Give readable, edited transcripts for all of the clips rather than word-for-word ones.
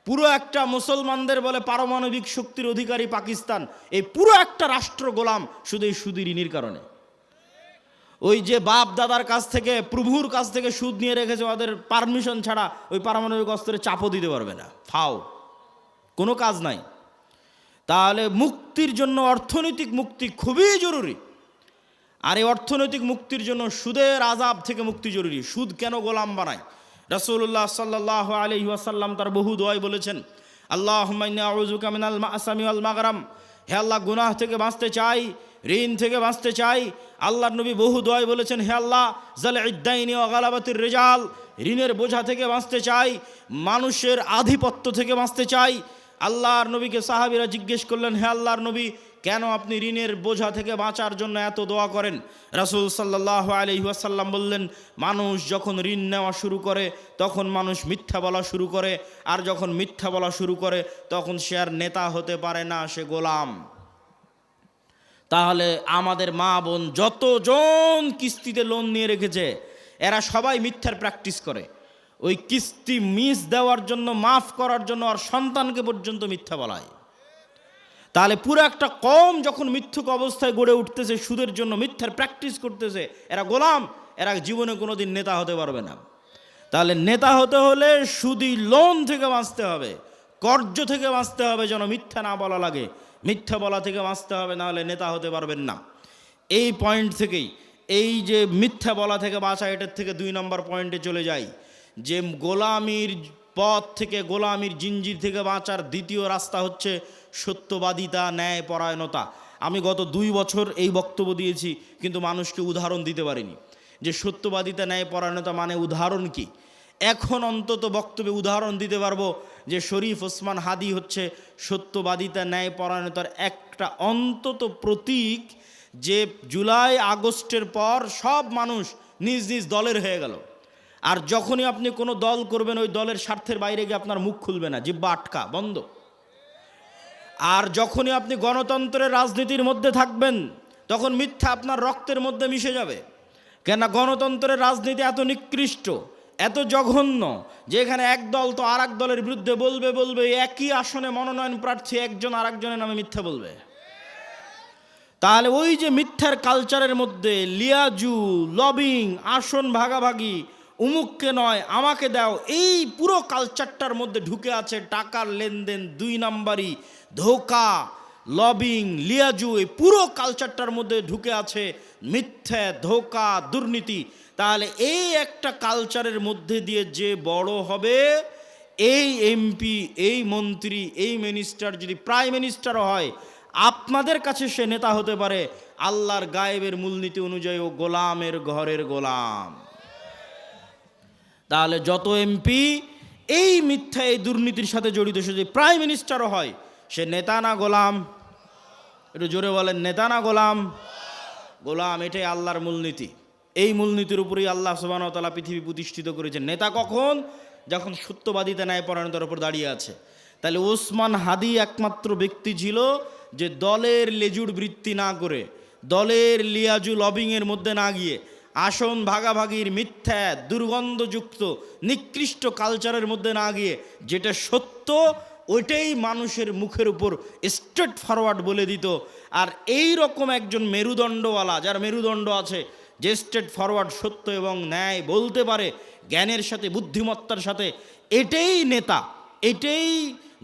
পুরো একটা মুসলমানদের বলে পারমাণবিক শক্তির অধিকারী পাকিস্তান, এই পুরো একটা রাষ্ট্র গোলাম শুধু এই সুদী ঋণের কারণে। ওই যে বাপ দাদার কাছ থেকে, প্রভুর কাছ থেকে সুদ নিয়ে রেখেছে, ওদের পারমিশন ছাড়া ওই পারমাণবিক অস্ত্রে চাপও দিতে পারবে না, ফাও, কোনো কাজ নাই। তাহলে মুক্তির জন্য অর্থনৈতিক মুক্তি খুবই জরুরি। আর এই অর্থনৈতিক মুক্তির জন্য সুদের আযাব থেকে মুক্তি জরুরি। সুদ কেন গোলাম বানায়? রাসূলুল্লাহ সাল্লাল্লাহু আলাইহি ওয়াসাল্লাম তার বহু দোয়ায় বলেছেন, আল্লাহুম্মা ইন্নী আউযুকা মিনাল মা'সামি ওয়াল মাগরাম, হে আল্লাহ গুনাহ থেকে বাঁচতে চাই, ঋণ থেকে বাঁচতে চাই। আল্লাহর নবী বহু দোয়ায় বলেছেন, হে আল্লাহ যালঈদ দাইনি ওয়া গালাবাতির রিজাল, ঋণের বোঝা থেকে বাঁচতে চাই, মানুষের আধিপত্য থেকে বাঁচতে চাই। আল্লাহর নবীকে সাহাবীরা জিজ্ঞেস করলেন, হে আল্লাহর নবী, কেন আপনি ঋণের বোঝা থেকে বাঁচার জন্য এত দোয়া করেন? রাসূল সাল্লাল্লাহু আলাইহি ওয়াসাল্লাম বললেন, মানুষ যখন ঋণ নেওয়া শুরু করে তখন মানুষ মিথ্যা বলা শুরু করে, আর যখন মিথ্যা বলা শুরু করে তখন সে আর নেতা হতে পারে না, সে গোলাম। তাহলে আমাদের মা বোন যতজন কিস্তিতে লোন নিয়ে রেখেছে, এরা সবাই মিথ্যার প্র্যাকটিস করে। ওই কিস্তি মিস দেওয়ার জন্য, মাফ করার জন্য আর সন্তানকে পর্যন্ত মিথ্যা বলায়। তাহলে পুরো একটা কম যখন মিথ্যুক অবস্থায় গড়ে উঠতেছে, সুদের জন্য মিথ্যার প্র্যাকটিস করতেছে, এরা গোলাম, এরা জীবনে কোনোদিন নেতা হতে পারবে না। তাহলে নেতা হতে হলে সুদি লোন থেকে বাঁচতে হবে, কর্জ থেকে বাঁচতে হবে, যেন মিথ্যা না বলা লাগে, মিথ্যা বলা থেকে বাঁচতে হবে, নাহলে নেতা হতে পারবেন না। এই পয়েন্ট থেকেই, এই যে মিথ্যা বলা থেকে বাঁচা, এটার থেকে 2 নম্বর পয়েন্টে চলে যাই, যে গোলামির পথ থেকে, গোলামির জিঞ্জির থেকে বাঁচার দ্বিতীয় রাস্তা হচ্ছে সত্যবাদিতা, ন্যায়পরায়ণতা। আমি গত 2 বছর এই বক্তব্য দিয়েছি, কিন্তু মানুষকে উদাহরণ দিতে পারিনি যে সত্যবাদিতা, ন্যায়পরায়ণতা মানে উদাহরণ কি। এখন অন্তত বক্তব্যে উদাহরণ দিতে পারবো যে শরীফ ওসমান হাদি হচ্ছে সত্যবাদিতা, ন্যায়পরায়ণতার একটা অন্তত প্রতীক, যে জুলাই আগস্টের পর সব মানুষ নিজ নিজ দলের হয়ে গেল। আর যখনই আপনি কোনো দল করবেন, ওই দলের স্বার্থের বাইরে গিয়ে আপনার মুখ খুলবে না, জিহ্বা আটকা, বন্ধ। আর যখনই আপনি গণতন্ত্রের রাজনীতির মধ্যে থাকবেন, তখন মিথ্যা আপনার রক্তের মধ্যে মিশে যাবে। কেন? গণতন্ত্রের রাজনীতি এত নিকৃষ্ট, এত জঘন্য, যে এখানে এক দল তো আর এক দলের বিরুদ্ধে বলবে, একই আসনে মনোনয়ন প্রার্থী একজন আর একজনের নামে মিথ্যা বলবে। তাহলে ওই যে মিথ্যার কালচারের মধ্যে লিয়াজু, লবিং, আসন ভাগাভাগি, উমুককে নয় আমাকে দাও, এই পুরো কালচারটার মধ্যে ঢুকে আছে টাকার লেনদেন, 2 নাম্বারি, ধোঁকা, লবিং, লিয়াজু, এই পুরো কালচারটার মধ্যে ঢুকে আছে মিথ্যা, ধোঁকা, দুর্নীতি। তাহলে এই একটা কালচারের মধ্যে দিয়ে যে বড় হবে, এই এমপি, এই মন্ত্রী, এই মিনিস্টার যদি প্রাইম মিনিস্টারও হয়, আপনাদের কাছে সে নেতা হতে পারে, আল্লাহর গায়েবের মূলনীতি অনুযায়ী ও গোলামের ঘরের গোলাম। তাহলে যত এমপি এই মিথ্যা, এই দুর্নীতির সাথে জড়িত, সে যদি প্রাইম মিনিস্টারও হয়, সে নেতা না গোলাম? একটু জোরে বলেন, নেতা না গোলাম? গোলাম। এটাই আল্লাহর মূলনীতি। এই মূলনীতির উপরেই আল্লাহ সুবহানাহু ওয়া তাআলা পৃথিবী প্রতিষ্ঠিত করেছেন। নেতা কখন? যখন সত্যবাদিতা, ন্যায়পরায়ণতার উপর দাঁড়িয়ে আছে। তাহলে ওসমান হাদি একমাত্র ব্যক্তি ছিল যে দলের লেজুড় বৃত্তি না করে, দলের লিয়াজু লবিংয়ের মধ্যে না গিয়ে, আসন ভাগাভাগির মিথ্যা, দুর্গন্ধযুক্ত, নিকৃষ্ট কালচারের মধ্যে না গিয়ে, যেটা সত্য ওইটাই মানুষের মুখের উপর স্ট্রেট ফরওয়ার্ড বলে দিত। আর এই রকম একজন মেরুদণ্ডওয়ালা, যার মেরুদণ্ড আছে, যে স্ট্রেট ফরওয়ার্ড, সত্য এবং ন্যায় বলতে পারে জ্ঞানের সাথে, বুদ্ধিমত্তার সাথে, এটাই নেতা, এটাই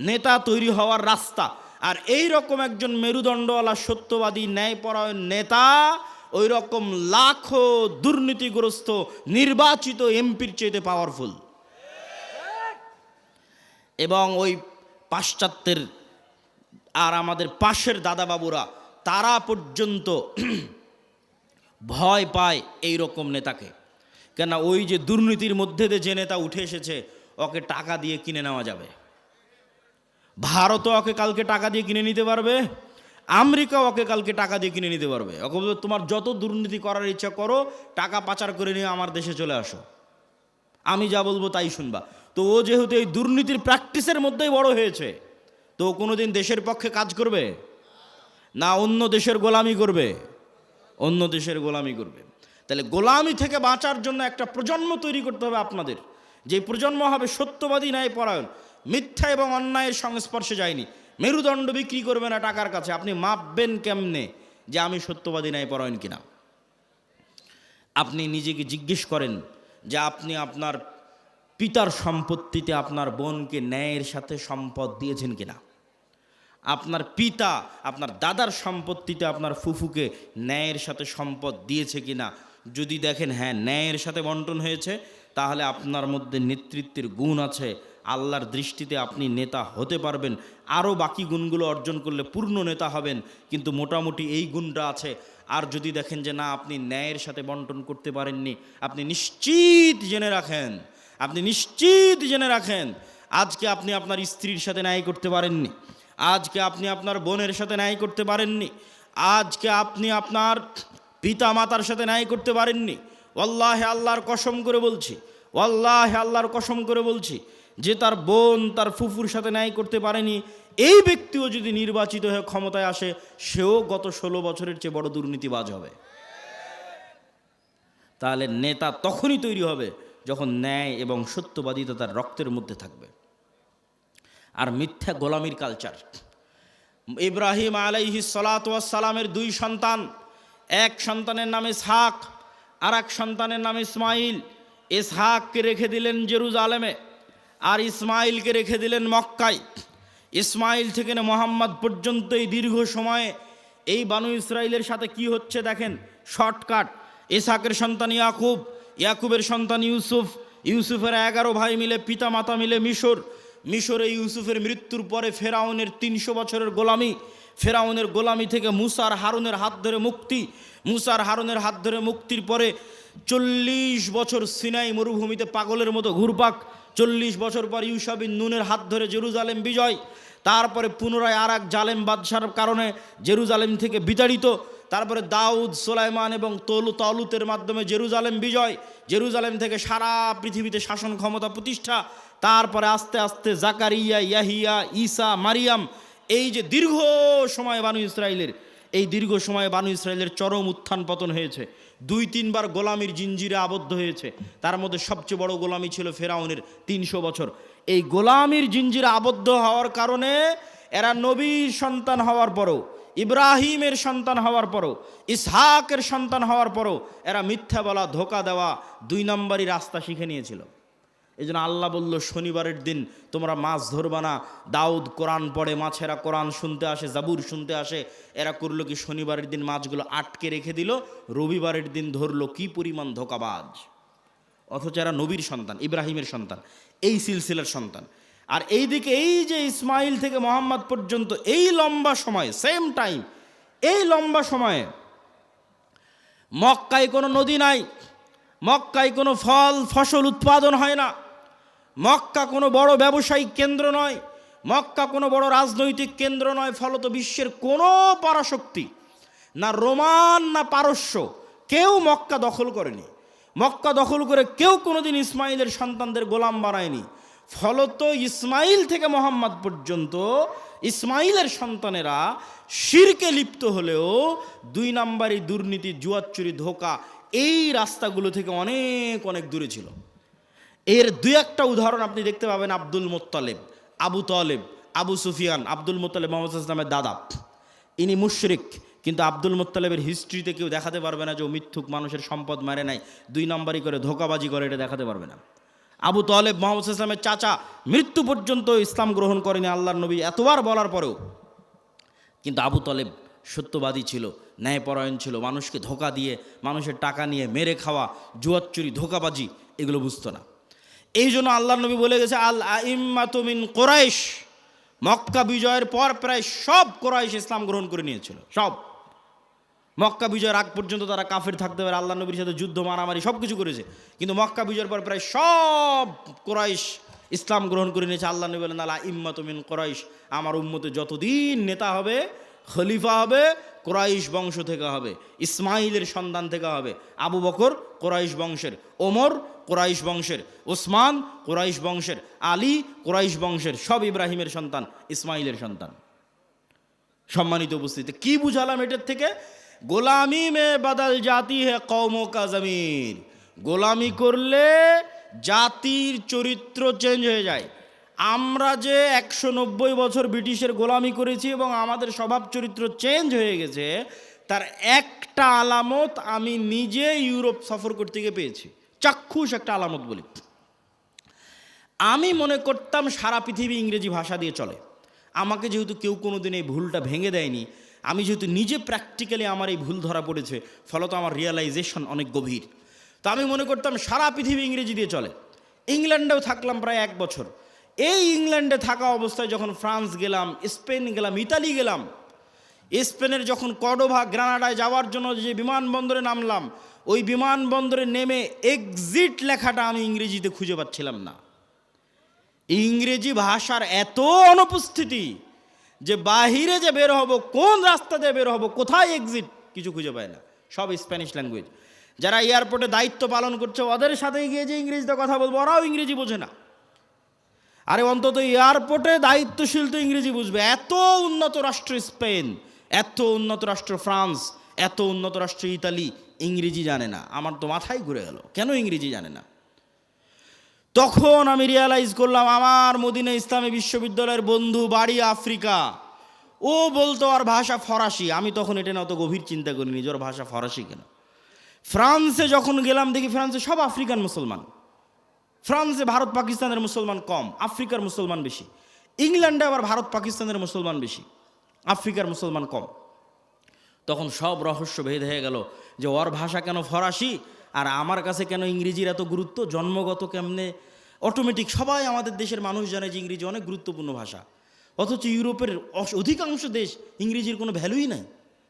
নেতা তৈরি হওয়ার রাস্তা। আর এই রকম একজন মেরুদণ্ডওয়ালা, সত্যবাদী, ন্যায়পরায়ণ নেতা ওই রকম লাখো দুর্নীতিগ্রস্ত নির্বাচিত এমপির চেয়ে পাওয়ারফুল। এবং ওই পাশ্চাত্যের আর আমাদের পাশের দাদাবাবুরা, তারা পর্যন্ত ভয় পায় এই রকম নেতাকে। কেন? ওই যে দুর্নীতির মধ্যে দিয়ে যে নেতা উঠে এসেছে, ওকে টাকা দিয়ে কিনে নেওয়া যাবে। ভারতও ওকে কালকে টাকা দিয়ে কিনে নিতে পারবে, আমেরিকাও ওকে কালকে টাকা দিয়ে কিনে নিতে পারবে। ওকে বলবে, তোমার যত দুর্নীতি করার ইচ্ছা করো, টাকা পাচার করে নিয়ে আমার দেশে চলে আসো, আমি যা বলবো তাই শুনবা। তো ও যেহেতু এই দুর্নীতির প্র্যাকটিসের মধ্যেই বড় হয়েছে, তো কোনোদিন দেশের পক্ষে কাজ করবে না, অন্য দেশের গোলামি করবে, অন্য দেশের গোলামি করবে। তাহলে গোলামি থেকে বাঁচার জন্য একটা প্রজন্ম তৈরি করতে হবে আপনাদের, যে প্রজন্ম হবে সত্যবাদী, ন্যায়পরায়ণ। মিথ্যা এবং অন্যায়ের সংস্পর্শে যায়নি। মেরুদণ্ড বিক্রি করবে না টাকার কাছে। আপনি মাপবেন কেমনে যে আমি সত্যবাদী ন্যায়পরায়ণ কিনা? আপনি নিজেকে জিজ্ঞেস করেন যে আপনি আপনার পিতার সম্পত্তিতে আপনার বোনকে ন্যায়ের সাথে সম্পদ দিয়েছেন কিনা? আপনার পিতা আপনার দাদার সম্পত্তিতে আপনার ফুফুকে ন্যায়ের সাথে সম্পদ দিয়েছে কিনা? যদি দেখেন হ্যাঁ ন্যায়ের সাথে বন্টন হয়েছে, তাহলে আপনার মধ্যে নেতৃত্বের গুণ আছে, আল্লাহর দৃষ্টিতে আপনি নেতা হতে পারবেন। আরও বাকি গুণগুলো অর্জন করলে পূর্ণ নেতা হবেন, কিন্তু মোটামুটি এই গুণটা আছে। আর যদি দেখেন যে না আপনি ন্যায়ের সাথে বন্টন করতে পারেননি, আপনি নিশ্চিত জেনে রাখেন আজকে আপনি আপনার স্ত্রীর সাথে ন্যায় করতে পারেননি, আজকে আপনি আপনার বোনের সাথে ন্যায় করতে পারেননি, আজকে আপনি আপনার পিতা মাতার সাথে ন্যায় করতে পারেননি। ওয়াল্লাহি আল্লাহর কসম করে বলছি যে তার বোন তার ফুফুর সাথে ন্যায় করতে পারেনি, এই ব্যক্তিও যদি নির্বাচিত হয়ে ক্ষমতায় আসে, সেও গত 16 বছরের চেয়ে বড় দুর্নীতিবাজ হবে। তাহলে নেতা তখনই তৈরি হবে যখন ন্যায় এবং সত্যবাদিতা তার রক্তের মধ্যে থাকবে। আর মিথ্যা গোলামির কালচার। ইব্রাহিম আলাইহিস সালাতু ওয়াস সালামের 2 সন্তান, এক সন্তানের নাম ইসহাক আর এক সন্তানের নাম ইসমাইল। ইসহাককে রেখে দিলেন জেরুজালেমে আর ইসমাইলকে রেখে দিলেন মক্কায়। ইসমাইল থেকে মোহাম্মদ পর্যন্ত এই দীর্ঘ সময়ে এই বানু ইসরাইলের সাথে কি হচ্ছে দেখেন, শর্টকাট। ইসহাকের সন্তান ইয়াকুব, ইয়াকুবের সন্তান ইউসুফ, ইউসুফের 11 ভাই মিলে পিতা মাতা মিলে মিশরে ইউসুফের মৃত্যুর পরে ফেরাউনের 300 বছরের গোলামি, ফেরাউনের গোলামি থেকে মুসার হারুনের হাত ধরে মুক্তির পরে 40 বছর সিনাই মরুভূমিতে পাগলের মতো ঘুরপাক, 40 বছর পর ইউশা বিন নুনের হাত ধরে জেরুজালেম বিজয়, তারপরে পুনরায় আর এক জালেম বাদশার কারণে জেরুজালেম থেকে বিতাড়িত, তারপরে দাউদ, সুলাইমান এবং তালুতের মাধ্যমে জেরুজালেম বিজয়, জেরুজালেম থেকে সারা পৃথিবীতে শাসন ক্ষমতা প্রতিষ্ঠা, তারপরে আস্তে আস্তে জাকারিয়া, ইয়াহিয়া, ঈসা, মারিয়াম। এই যে দীর্ঘ সময় বানু ইসরায়েলের চরম উত্থান পতন হয়েছে। 2-3 বার গোলামির জিঞ্জিরে আবদ্ধ হয়েছে। তার মধ্যে সবচেয়ে বড় গোলামি ছিল ফেরাউনের 300 বছর। এই গোলামির জিঞ্জিরে আবদ্ধ হওয়ার কারণে এরা নবীর সন্তান হওয়ার পরও, ইব্রাহিমের সন্তান হওয়ার পরও, ইসহাকের সন্তান হওয়ার পরও এরা মিথ্যা বলা, ধোকা দেওয়া, 2 নম্বরই রাস্তা শিখে নিয়েছিল। এই জন্য আল্লাহ বলল শনিবারের দিন তোমরা মাছ ধরবা না। দাউদ কোরআন পড়ে, মাছেরা কোরআন শুনতে আসে, জাবুর শুনতে আসে। এরা করলো কি, শনিবারের দিন মাছগুলো আটকে রেখে দিল, রবিবারের দিন ধরলো। কি পরিমাণ ধোকাবাজ! অথচ এরা নবীর সন্তান, ইব্রাহিমের সন্তান, এই সিলসিলার সন্তান। আর এইদিকে এই যে ইসমাইল থেকে মোহাম্মদ পর্যন্ত এই লম্বা সময়, সেম টাইম, এই লম্বা সময়ে মক্কায় কোনো নদী নাই, মক্কায় কোনো ফসল উৎপাদন হয় না, মক্কা কোনো বড় ব্যবসায়িক কেন্দ্র নয়, মক্কা কোনো বড় রাজনৈতিক কেন্দ্র নয়। ফলত বিশ্বের কোনো পরাশক্তি, না রোমান না পারস্য, কেউ মক্কা দখল করেনি। মক্কা দখল করে কেউ কোনোদিন ইসমাইলের সন্তানদের গোলাম বানায়নি। ফলত ইসমাইল থেকে মোহাম্মদ পর্যন্ত ইসমাইলের সন্তানেরা শিরকে লিপ্ত হলেও 2 নম্বরই দুর্নীতি, জুয়াচুরি, ধোকা, এই রাস্তাগুলো থেকে অনেক অনেক দূরে ছিল। এর 2-1টা উদাহরণ আপনি দেখতে পাবেন। আব্দুল মোত্তালেব, আবু তালেব, আবু সুফিয়ান। আব্দুল মোত্তালেব মুহাম্মদ সাল্লাল্লাহু আলাইহি ওয়াসাল্লামের দাদা, ইনি মুশরিক, কিন্তু আব্দুল মোত্তালেবের হিস্ট্রিতে কেউ দেখাতে পারবে না যে ও মিথ্যুক, মানুষের সম্পদ মারে নাই, 2 নম্বরই করে ধোকাবাজি করে, এটা দেখাতে পারবে না। আবু তালেব মুহাম্মদ সাল্লাল্লাহু আলাইহি ওয়াসাল্লামের চাচা, মৃত্যু পর্যন্ত ইসলাম গ্রহণ করেনি আল্লাহর নবী এতবার বলার পরেও। কিন্তু আবু তালেব সত্যবাদী ছিল, ন্যায়পরায়ণ ছিল, মানুষকে ধোকা দিয়ে, মানুষের টাকা নিয়ে মেরে খাওয়া, জুয়াচুরি, ধোকাবাজি এগুলো বুঝতো না। এই জন্য আল্লাহর নবী বলে গেছে আল আইম্মাতু মিন কুরাইশ। মক্কা বিজয়ের পর প্রায় সব কুরাইশ ইসলাম গ্রহণ করে নিয়েছিল। সব মক্কা বিজয়ের আগ পর্যন্ত তারা কাফের থাকতে পারে, আল্লাহ নবীর সাথে যুদ্ধ, মারামারি সব কিছু করেছে, কিন্তু মক্কা বিজয়ের পর প্রায় সব কুরাইশ ইসলাম গ্রহণ করে নিয়েছে। আল্লাহ নবী বলেন আল আইম্মাতু মিন কুরাইশ, আমার উম্মতে যতদিন নেতা হবে, খলিফা হবে, কুরাইশ বংশ থেকে হবে, ইসমাইলের সন্তান থেকে হবে। আবু বকর কুরাইশ বংশের, ওমর কুরাইশ বংশের, ওসমান কুরাইশ বংশের, আলী কুরাইশ বংশের, সব ইব্রাহিমের সন্তান, ইসমাইলের সন্তান। সম্মানিত উপস্থিতি, কি বুঝালাম এটার থেকে? গোলামি মে বদল জাতি হে কওমো কা জমির। গোলামি করলে জাতির চরিত্র চেঞ্জ হয়ে যায়। আমরা যে 190 বছর ব্রিটিশের গোলামি করেছি এবং আমাদের স্বভাব চরিত্র চেঞ্জ হয়ে গেছে, তার একটা আলামত আমি নিজে ইউরোপ সফর করতে গিয়ে পেয়েছি। চাক্ষুষ একটা আলামত বলি। আমি মনে করতাম সারা পৃথিবী ইংরেজি ভাষা দিয়ে চলে। আমাকে যেহেতু কেউ কোনোদিন এই ভুলটা ভেঙে দেয়নি, আমি যেহেতু নিজে প্র্যাকটিক্যালি আমার এই ভুল ধরা পড়েছে, ফলত আমার রিয়েলাইজেশন অনেক গভীর। তো আমি মনে করতাম সারা পৃথিবী ইংরেজি দিয়ে চলে। ইংল্যান্ডেও থাকলাম প্রায় 1 বছর। এই ইংল্যান্ডে থাকা অবস্থায় যখন ফ্রান্স গেলাম, স্পেন গেলাম, ইতালি গেলাম, স্পেনের যখন কর্ডোভা, গ্রানাডায় যাওয়ার জন্য যে বিমানবন্দরে নামলাম, ওই বিমানবন্দরে নেমে এক্সিট লেখাটা আমি ইংরেজিতে খুঁজে পাচ্ছিলাম না। ইংরেজি ভাষার এত অনুপস্থিতি যে বাহিরে যে বের হব, কোন রাস্তা দিয়ে বের হব, কোথায় এক্সিট, কিছু খুঁজে পায় না, সব স্প্যানিশ ল্যাঙ্গুয়েজ। যারা এয়ারপোর্টে দায়িত্ব পালন করছে ওদের সাথে গিয়ে যে ইংরেজিতে কথা বলবো, ওরাও ইংরেজি বোঝে না। আরে অন্তত এয়ারপোর্টে দায়িত্বশীল তো ইংরেজি বুঝবে। এত উন্নত রাষ্ট্র স্পেন, এত উন্নত রাষ্ট্র ফ্রান্স, এত উন্নত রাষ্ট্র ইতালি, ইংরেজি জানে না। আমার তো মাথায় ঘুরে গেল, কেন ইংরেজি জানে না। তখন আমি রিয়ালাইজ করলাম, আমার মদিনা ইসলামী বিশ্ববিদ্যালয়ের বন্ধু বাড়ি আফ্রিকা, ও বলতো আর ভাষা ফরাসি। আমি তখন এটা না অত গভীর চিন্তা করিনি যে ওর ভাষা ফরাসি কেন। ফ্রান্সে যখন গেলাম দেখি ফ্রান্সে সব আফ্রিকান মুসলমান। ফ্রান্সে ভারত পাকিস্তানের মুসলমান কম, আফ্রিকার মুসলমান বেশি। ইংল্যান্ডে আবার ভারত পাকিস্তানের মুসলমান বেশি, আফ্রিকার মুসলমান কম। তখন সব রহস্য ভেদ হয়ে গেল যে ওর ভাষা কেন ফরাসি আর আমার কাছে কেন ইংরেজির এত গুরুত্ব। জন্মগত কেমনে অটোমেটিক সবাই আমাদের দেশের মানুষ জানে যে ইংরেজি অনেক গুরুত্বপূর্ণ ভাষা, অথচ ইউরোপের অধিকাংশ দেশ ইংরেজির কোনো ভ্যালুই নাই,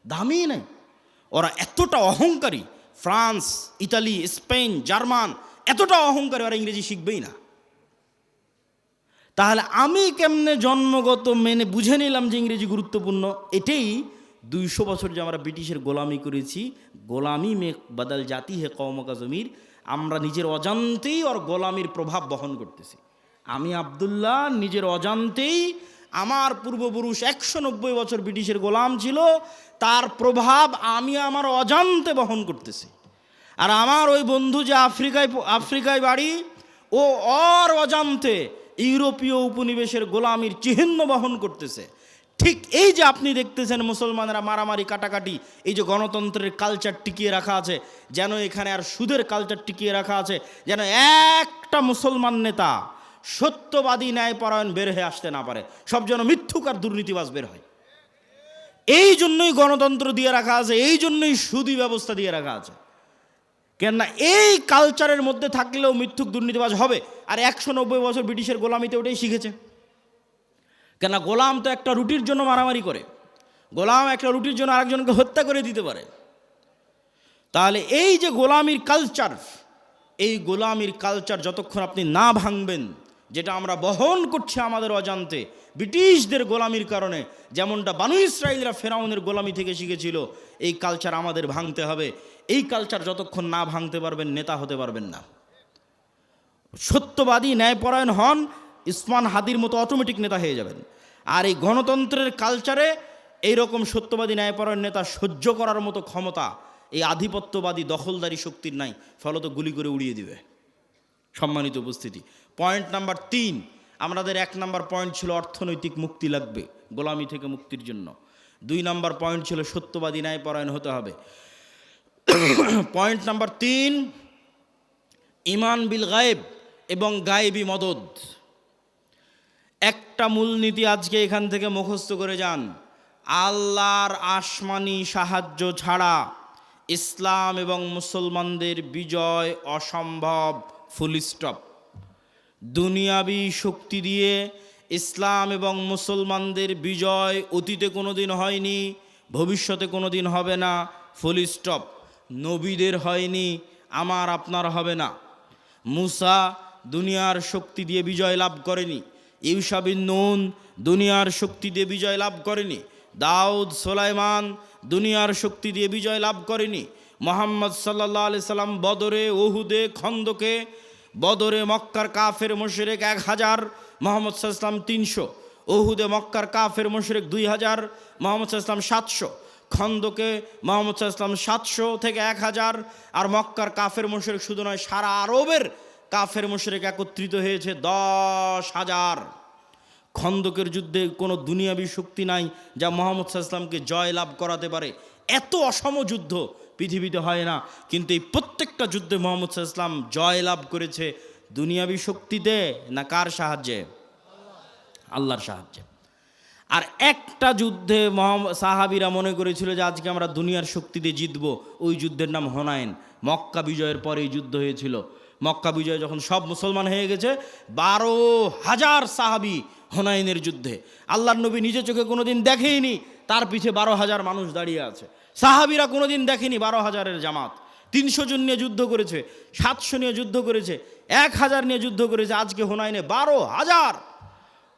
দামই নাই। ওরা এতটা অহংকারী, ফ্রান্স, ইতালি, স্পেন, জার্মান এতটা অহংকারী, ওরা ইংরেজি শিখবেই না। তাহলে আমি কেমনে জন্মগত মেনে বুঝে নিলাম যে ইংরেজি গুরুত্বপূর্ণ? এটাই 200 বছর যে আমরা ব্রিটিশের গোলামি করেছি, গোলামি মে বদল জাতি হে কওম কা জমির, আমরা নিজের অজান্তেই ওর গোলামির প্রভাব বহন করতেছি। আমি আব্দুল্লাহ নিজের অজান্তেই, আমার পূর্বপুরুষ 190 বছর ব্রিটিশের গোলাম ছিল, তার প্রভাব আমি আমার অজান্তে বহন করতেছি। আর আমার ওই বন্ধু যে আফ্রিকায় বাড়ি, ও ওর অজান্তে ইউরোপীয় উপনিবেশের গোলামির চিহ্ন বহন করতেছে। ঠিক এই যে আপনি দেখতেছেন মুসলমানেরা মারামারি, কাটাকাটি, এই যে গণতন্ত্রের কালচার টিকিয়ে রাখা আছে, যেন এখানে আর সুদের কালচার টিকিয়ে রাখা আছে, যেন একটা মুসলমান নেতা সত্যবাদী ন্যায়পরায়ণ বের হয়ে আসতে না পারে, সব যেন মিথ্যুক আর দুর্নীতিবাজ বের হয়। এই জন্যই গণতন্ত্র দিয়ে রাখা আছে, এই জন্যই সুদী ব্যবস্থা দিয়ে রাখা আছে। কেননা এই কালচারের মধ্যে থাকলেও মিথ্যুক দুর্নীতিবাজ হবে। আর 190 বছর ব্রিটিশের গোলামিতে ওটাই শিখেছে। কেননা গোলাম তো একটা রুটির জন্য মারামারি করে, গোলাম একটা রুটির জন্য আরেকজনকে হত্যা করে দিতে পারে। তাহলে এই যে গোলামির কালচার, এই গোলামির কালচার যতক্ষণ আপনি না ভাঙবেন, যেটা আমরা বহন করছি আমাদের অজান্তে ব্রিটিশদের গোলামির কারণে, যেমনটা বানু ইসরাইলরা ফেরাউনের গোলামি থেকে শিখেছিল, এই কালচার আমাদের ভাঙতে হবে। এই কালচার যতক্ষণ না ভাঙতে পারবেন, নেতা হতে পারবেন না। সত্যবাদী ন্যায়পরায়ণ হন, ইসমান হাদির মতো অটোমেটিক নেতা হয়ে যাবেন। আর এই গণতন্ত্রের কালচারে এইরকম সত্যবাদী ন্যায়পরায়ণ নেতা সহ্য করার মতো ক্ষমতা এই আধিপত্যবাদী দখলদারি শক্তির নাই, ফলত গুলি করে উড়িয়ে দিবে। সম্মানিত উপস্থিতি, পয়েন্ট নাম্বার 3, আমাদের 1 নাম্বার পয়েন্ট ছিল অর্থনৈতিক মুক্তি লাগবে গোলামি থেকে মুক্তির জন্য। 2 নাম্বার পয়েন্ট ছিল সত্যবাদী ন্যায়পরায়ণ হতে হবে। পয়েন্ট নাম্বার 3, ইমান বিল গায়েব এবং গায়েবী মদদ। একটা মূলনীতি আজকে এখান থেকে মুখস্থ করে যান, আল্লাহর আসমানি সাহায্য ছাড়া ইসলাম এবং মুসলমানদের বিজয় অসম্ভব, ফুল স্টপ। দুনিয়াবি শক্তি দিয়ে ইসলাম এবং মুসলমানদের বিজয় অতীতে কোনোদিন হয়নি, ভবিষ্যতে কোনোদিন হবে না, ফুল স্টপ। নবীদের হয়নি, আমার আপনার হবে না। মুসা দুনিয়ার শক্তি দিয়ে বিজয় লাভ করেনি, ইউশা বিন নুন দুনিয়ার শক্তি দিয়ে বিজয় লাভ করেনি, দাউদ সুলাইমান দুনিয়ার শক্তি দিয়ে বিজয় লাভ করেনি। মুহাম্মদ সাল্লাল্লাহু আলাইহি সাল্লাম বদরে, উহুদে, খন্দকে, বদরে মক্কার কাফের মুশরিক 1000, মুহাম্মদ সাল্লাল্লাহু আলাইহি সাল্লাম 300, উহুদে মক্কার কাফের মুশরিক 2000, মুহাম্মদ সাল্লাল্লাহু আলাইহি সাল্লাম 700, খন্দকে মুহাম্মদ সাল্লাল্লাহু আলাইহি সাল্লাম 700 থেকে 1000। আর মক্কার কাফের মুশরিক শুধু নয়, সারা আরবের কাফের মুশরিক একত্রিত হয়েছে 10,000। খন্দকের যুদ্ধে কোনো দুনিয়াবী শক্তি নাই যা মুহাম্মদ সাল্লাল্লাহু আলাইহি ওয়াসাল্লামকে জয় লাভ করাতে পারে। এত অসম যুদ্ধ পৃথিবীতে হয় না, কিন্তু এই প্রত্যেকটা যুদ্ধে মুহাম্মদ সাল্লাল্লাহু আলাইহি ওয়াসাল্লাম জয় লাভ করেছে দুনিয়াবী শক্তিতে না কার সাহায্যে? আল্লাহর সাহায্যে। আর একটা যুদ্ধে সাহাবীরা মনে করেছিল যে আজকে আমরা দুনিয়ার শক্তিতে জিতবো, ওই যুদ্ধের নাম হুনাইন। মক্কা বিজয়ের পরে এই যুদ্ধ হয়েছিল। মক্কা বিজয় যখন সব মুসলমান হয়ে গেছে, 12,000 সাহাবী হুনাইনের যুদ্ধে, আল্লাহর নবী নিজে চোখে কোনোদিন দেখেইনি, তার পিছে 12,000 মানুষ দাঁড়িয়ে আছে। সাহাবীরা কোনোদিন দেখেনি 12,000-এর জামাত। 300 জন নিয়ে যুদ্ধ করেছে, 700 নিয়ে যুদ্ধ করেছে, 1000 নিয়ে যুদ্ধ করেছে, আজকে হুনাইনে 12,000।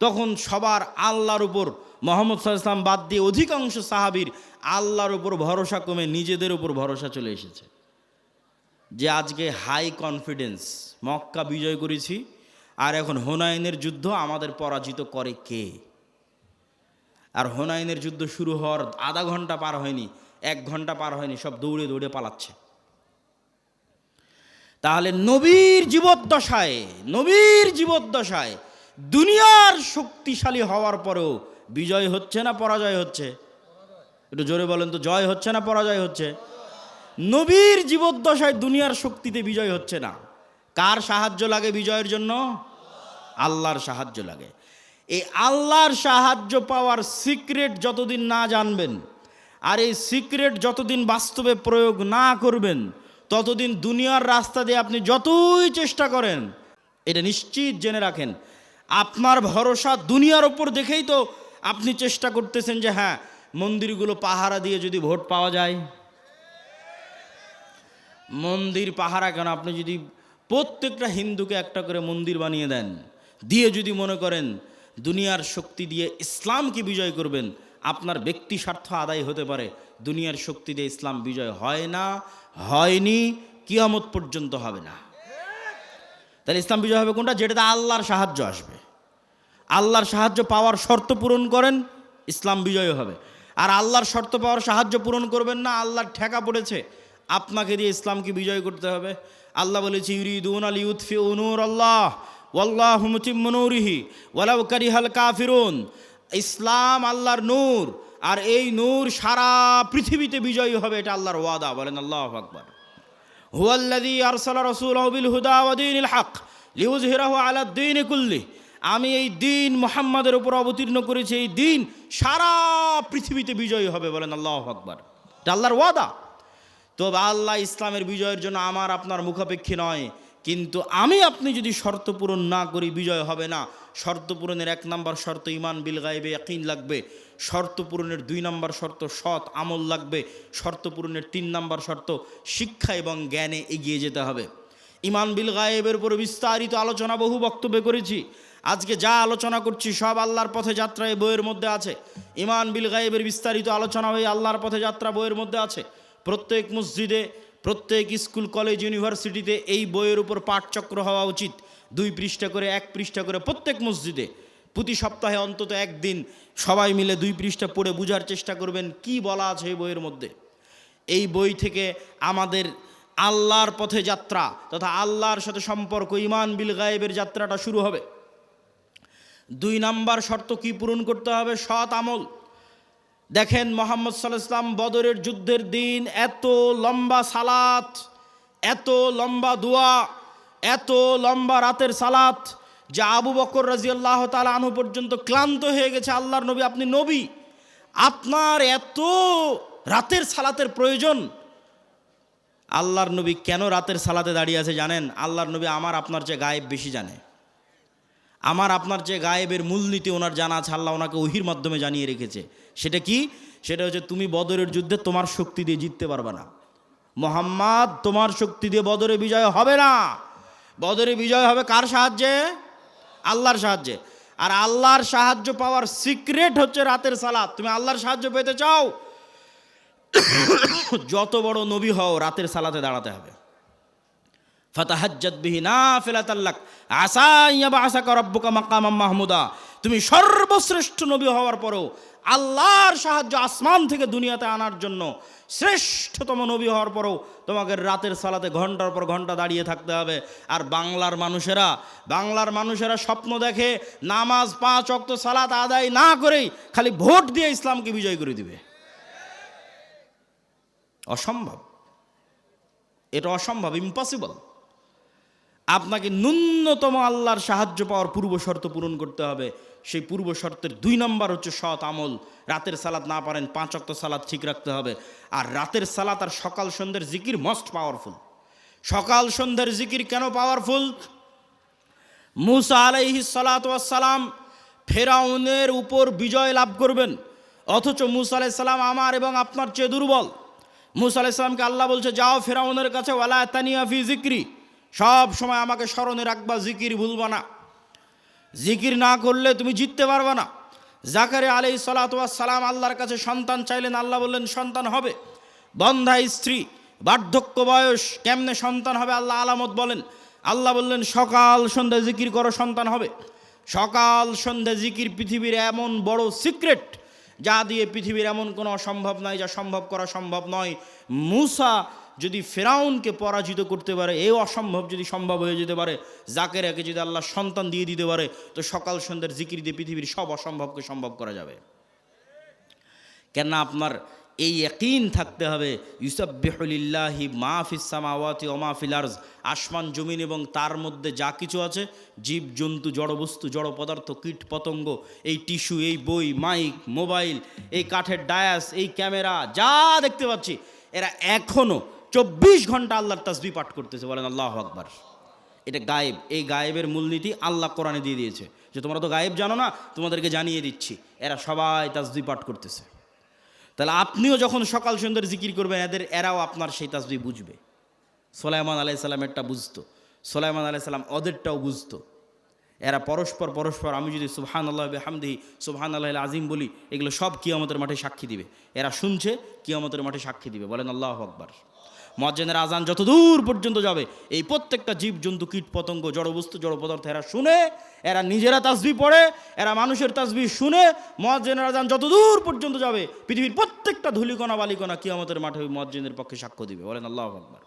তখন সবার আল্লাহর উপর, মুহাম্মদ সাল্লাল্লাহু আলাইহি ওয়াসাল্লাম বাদ দিয়ে অধিকাংশ সাহাবীর আল্লাহর উপর ভরসা কমে নিজেদের উপর ভরসা চলে এসেছে। যে আজকে হাই কনফিডেন্স, মক্কা বিজয় করেছি আর এখন হুনাইনের যুদ্ধ আমাদের পরাজিত করে কে? আর হুনাইনের যুদ্ধ শুরু হওয়ার আধা ঘন্টা পার হয়নি, 1 ঘন্টা পার হয়নি, সব দৌড়ে দৌড়ে পালাচ্ছে। তাহলে নবীর জীবদ্দশায় দুনিয়ার শক্তিশালী হওয়ার পরেও বিজয় হচ্ছে না পরাজয় হচ্ছে? একটু জোরে বলেন তো, জয় হচ্ছে না পরাজয় হচ্ছে? নবীর জীবদ্দশায় দুনিয়ার শক্তিতে বিজয় হচ্ছে না। কার সাহায্য লাগে বিজয়ের জন্য? আল্লাহর সাহায্য লাগে। এই আল্লাহর সাহায্য পাওয়ার সিক্রেট যতদিন না জানবেন, আর এই সিক্রেট যতদিন বাস্তবে প্রয়োগ না করবেন, ততদিন দুনিয়ার রাস্তা দিয়ে আপনি যতই চেষ্টা করেন, এটা নিশ্চিত জেনে রাখেন, আপনার ভরসা দুনিয়ার ওপর দেখেই তো আপনি চেষ্টা করতেছেন যে হ্যাঁ, মন্দিরগুলো পাহারা দিয়ে যদি ভোট পাওয়া যায়। মন্দির পাহারা কেন? আপনি যদি প্রত্যেকটা হিন্দুকে একটা করে মন্দির বানিয়ে দেন, দিয়ে যদি মনে করেন দুনিয়ার শক্তি দিয়ে ইসলামকে বিজয় করবেন, আপনার ব্যক্তি স্বার্থ আদায় হতে পারে, দুনিয়ার শক্তি দিয়ে ইসলাম বিজয় হয় না, হয়নি, কিয়ামত পর্যন্ত হবে না। তাহলে ইসলাম বিজয় হবে কোনটা? যেটাতে আল্লাহর সাহায্য আসবে। আল্লাহর সাহায্য পাওয়ার শর্ত পূরণ করেন, ইসলাম বিজয় হবে। আর আল্লাহর শর্ত পাওয়ার সাহায্য পূরণ করবেন না, আল্লাহর ঠেকা পড়েছে, আপনাকে দিয়ে ইসলামকে বিজয় করতে হবে। আল্লাহ বলেছে ইউরিদুনা লিইউতফিউ নূরাল্লাহ ওয়াল্লাহু মুতিম্মু নূরিহি ওয়ালাউ কারিহাল কাফিরুন। ইসলাম আল্লাহর নূর, আর এই নূর সারা পৃথিবীতে বিজয়ী হবে, এটা আল্লাহর ওয়াদা। বলেন আল্লাহু আকবার। হুয়াল্লাযী আরসালা রাসূলাহু বিল হুদা ওয়া দীনিল হক লিইয়ুযহিরাহু আলাদ দীনি কুল্লিহি। আমি এই দিন মুহাম্মাদের উপর অবতীর্ণ করেছি, এই দিন সারা পৃথিবীতে বিজয়ী হবে। বলেন আল্লাহু আকবার। এটা আল্লাহর ওয়াদা। তো আল্লাহ ইসলামের বিজয়ের জন্য আমার আপনার মুখাপেক্ষী নয়, কিন্তু আমি আপনি যদি শর্ত পূরণ না করি বিজয় হবে না। শর্ত পূরণের 1 নম্বর শর্ত ঈমান বিল গায়বে ইয়াকিন লাগবে। শর্ত পূরণের 2 নম্বর শর্ত সৎ আমল লাগবে। শর্ত পূরণের 3 নম্বর শর্ত শিক্ষা এবং জ্ঞানে এগিয়ে যেতে হবে। ঈমান বিল গায়বের উপর বিস্তারিত আলোচনা বহু বক্তব্যে করেছি। আজকে যা আলোচনা করছি সব আল্লাহর পথে যাত্রা এই বইয়ের মধ্যে আছে। ঈমান বিল গায়বের বিস্তারিত আলোচনা হয়ে আল্লাহর পথে যাত্রা বইয়ের মধ্যে আছে। প্রত্যেক মসজিদে, প্রত্যেক স্কুল কলেজ ইউনিভার্সিটিতে এই বইয়ের উপর পাঠচক্র হওয়া উচিত। 2 পৃষ্ঠা করে, 1 পৃষ্ঠা করে প্রত্যেক মসজিদে প্রতি সপ্তাহে অন্তত একদিন সবাই মিলে 2 পৃষ্ঠা পড়ে বোঝার চেষ্টা করবেন কি বলা আছে এই বইয়ের মধ্যে। এই বই থেকে আমাদের আল্লাহর পথে যাত্রা তথা আল্লাহর সাথে সম্পর্ক, ঈমান বিল গায়বের যাত্রাটা শুরু হবে। 2 নম্বর শর্ত কি পূরণ করতে হবে? সৎ আমল। দেখেন মুহাম্মদ সাল্লাল্লাহু আলাইহি ওয়াসাল্লাম বদরের যুদ্ধের দিন এত লম্বা সালাত, এত লম্বা দোয়া, এত লম্বা রাতের সালাত যে আবু বকর রাদিয়াল্লাহু তাআলা আনহু পর্যন্ত ক্লান্ত হয়ে গেছে। আল্লাহর নবী, আপনি নবী, আপনার এত রাতের সালাতের প্রয়োজন? আল্লাহর নবী কেন রাতের সালাতে দাঁড়িয়ে আছে জানেন? আল্লাহর নবী আমার আপনার চেয়ে গায়েব বেশি জানে। আমার আপনার চেয়ে গায়েবের মূলনীতি ওনার জানা আছে, আল্লাহ ওনাকে ওহির মাধ্যমে জানিয়ে রেখেছে। সেটা কি? সেটা হচ্ছে তুমি বদরের যুদ্ধে তোমার শক্তি দিয়ে জিততে পারবে না। মুহাম্মদ, তোমার শক্তি দিয়ে বদরে বিজয় হবে না। বদরে বিজয় হবে কার সাহায্যে? আল্লাহর সাহায্যে। আর আল্লাহর সাহায্য পাওয়ার সিক্রেট হচ্ছে রাতের সালাত। তুমি আল্লাহর সাহায্য পেতে চাও, যত বড় নবী হও রাতের সালাতে দাঁড়াতে হবে। ফাতাহাজ্জাত বিহি নাফিলাতাল লাক আসা ইয়াবআসাকা রাব্বুকা মাকামাম মাহমুদা। তুমি সর্বশ্রেষ্ঠ নবী হওয়ার পরেও আল্লাহর সাহায্য আসমান থেকে দুনিয়াতে আনার জন্য শ্রেষ্ঠতম নবী হওয়ার পরেও তোমাকে রাতের সালাতে ঘন্টার পর ঘন্টা দাঁড়িয়ে থাকতে হবে। আর বাংলার মানুষেরা স্বপ্ন দেখে নামাজ 5 ওয়াক্ত সালাত আদায় না করেই খালি ভোট দিয়ে ইসলামকে বিজয় করে দিবে। অসম্ভব, এটা অসম্ভব, ইম্পসিবল। আপনাকে ন্যূনতম আল্লাহর সাহায্য পাওয়ার পূর্ব শর্ত পূরণ করতে হবে। সেই পূর্ব শর্তের 2 নম্বর হচ্ছে সৎ আমল। রাতের সালাত না পারেন 5 ওয়াক্ত সালাত ঠিক রাখতে হবে। আর রাতের সালাত আর সকাল সন্ধ্যের জিকির মোস্ট পাওয়ারফুল। সকাল সন্ধ্যের জিকির কেন পাওয়ারফুল? মুসা আলাইহিস সালাতু ওয়াস সালাম ফেরাউনের উপর বিজয় লাভ করবেন, অথচ মুসা আলাইহিস সালাম আমার এবং আপনার চেয়ে দুর্বল। মুসা আলাইহিস সালামকে আল্লাহ বলছে, যাও ফেরাউনের কাছে, ওয়ালা তানিয়া ফি জিক্রি, সব সময় আমাকে স্মরণে রাখবা, জিকির ভুলবা না। জিকির না করলে তুমি জিততে পারবে না। জাকারিয়া আলাইহিস সালাতু ওয়াস সালাম আল্লাহর কাছে সন্তান চাইলেন, আল্লাহ বললেন সন্তান হবে। বন্ধা স্ত্রী, বার্ধক্য বয়স, কেমনে সন্তান হবে আল্লাহ আলামত বলেন। আল্লাহ বললেন সকাল সন্ধ্যা জিকির করো, সন্তান হবে। সকাল সন্ধ্যা জিকির পৃথিবীর এমন বড় সিক্রেট, যা দিয়ে পৃথিবীর এমন কোনো অসম্ভব নাই, যা সম্ভব করা সম্ভব নয়। মুসা যদি ফেরাউনকে পরাজিত করতে পারে, এই অসম্ভব যদি সম্ভব হয়ে যেতে পারে, জাকেরিয়াকে যদি আল্লাহ সন্তান দিয়ে দিতে পারে, তো সকাল সন্ধ্যার জিকির দিয়ে পৃথিবীর সব অসম্ভবকে সম্ভব করা যাবে। কেন আপনার এই ইয়াকিন থাকতে হবে, ইউসাব্বিহু লিল্লাহি মা ফিস সামাওয়াতি ওয়া মা ফিল আরজ, আসমান জমিন এবং তার মধ্যে যা কিছু আছে, জীব জন্তু, জড়বস্তু, জড় পদার্থ, কীট পতঙ্গ, এই টিস্যু, এই বই, মাইক, মোবাইল, এই কাঠের ডায়াস, এই ক্যামেরা, যা দেখতে পাচ্ছি, এরা এখনও 24 ঘন্টা আল্লাহর তাসবিহ পাঠ করতেছে। বলেন আল্লাহু আকবার। এটা গায়েব। এই গায়েবের মূলনীতি আল্লাহ কোরআনে দিয়ে দিয়েছে, যে তোমরা তো গায়েব জানো না, তোমাদেরকে জানিয়ে দিচ্ছি, এরা সবাই তাসবিহ পাঠ করতেছে। তাহলে আপনিও যখন সকাল সন্ধ্যার জিকির করবেন, এরাও আপনার সেই তাসবিহ বুঝবে। সুলাইমান আলাইহিস সালামেরটা বুঝতো, সুলাইমান আলাইহিস সালাম ওদেরটাও বুঝতো। এরা পরস্পর, আমি যদি সুবহানাল্লাহি ওয়া বিহামদিহি সুবহানাল্লাহিল আযীম বলি, এগুলো সব কিয়ামতের মাঠে সাক্ষী দিবে। এরা শুনছে, কিয়ামতের মাঠে সাক্ষী দিবে। বলেন আল্লাহু আকবার। মুয়াজ্জিনের আজান যত দূর পর্যন্ত যাবে, এই প্রত্যেকটা জীব জন্তু, কীট পতঙ্গ, জড়বস্তু, জড় পদার্থ, এরা শুনে, এরা নিজেরা তাসবিহ পড়ে, এরা মানুষের তাসবিহ শুনে। মুয়াজ্জিনের আজান যত দূর পর্যন্ত যাবে, পৃথিবীর প্রত্যেকটা ধূলিকণা বালিকণা কিয়ামতের মাঠে ওই মুয়াজ্জিনের পক্ষে সাক্ষ্য দিবে। বলেন আল্লাহু আকবার।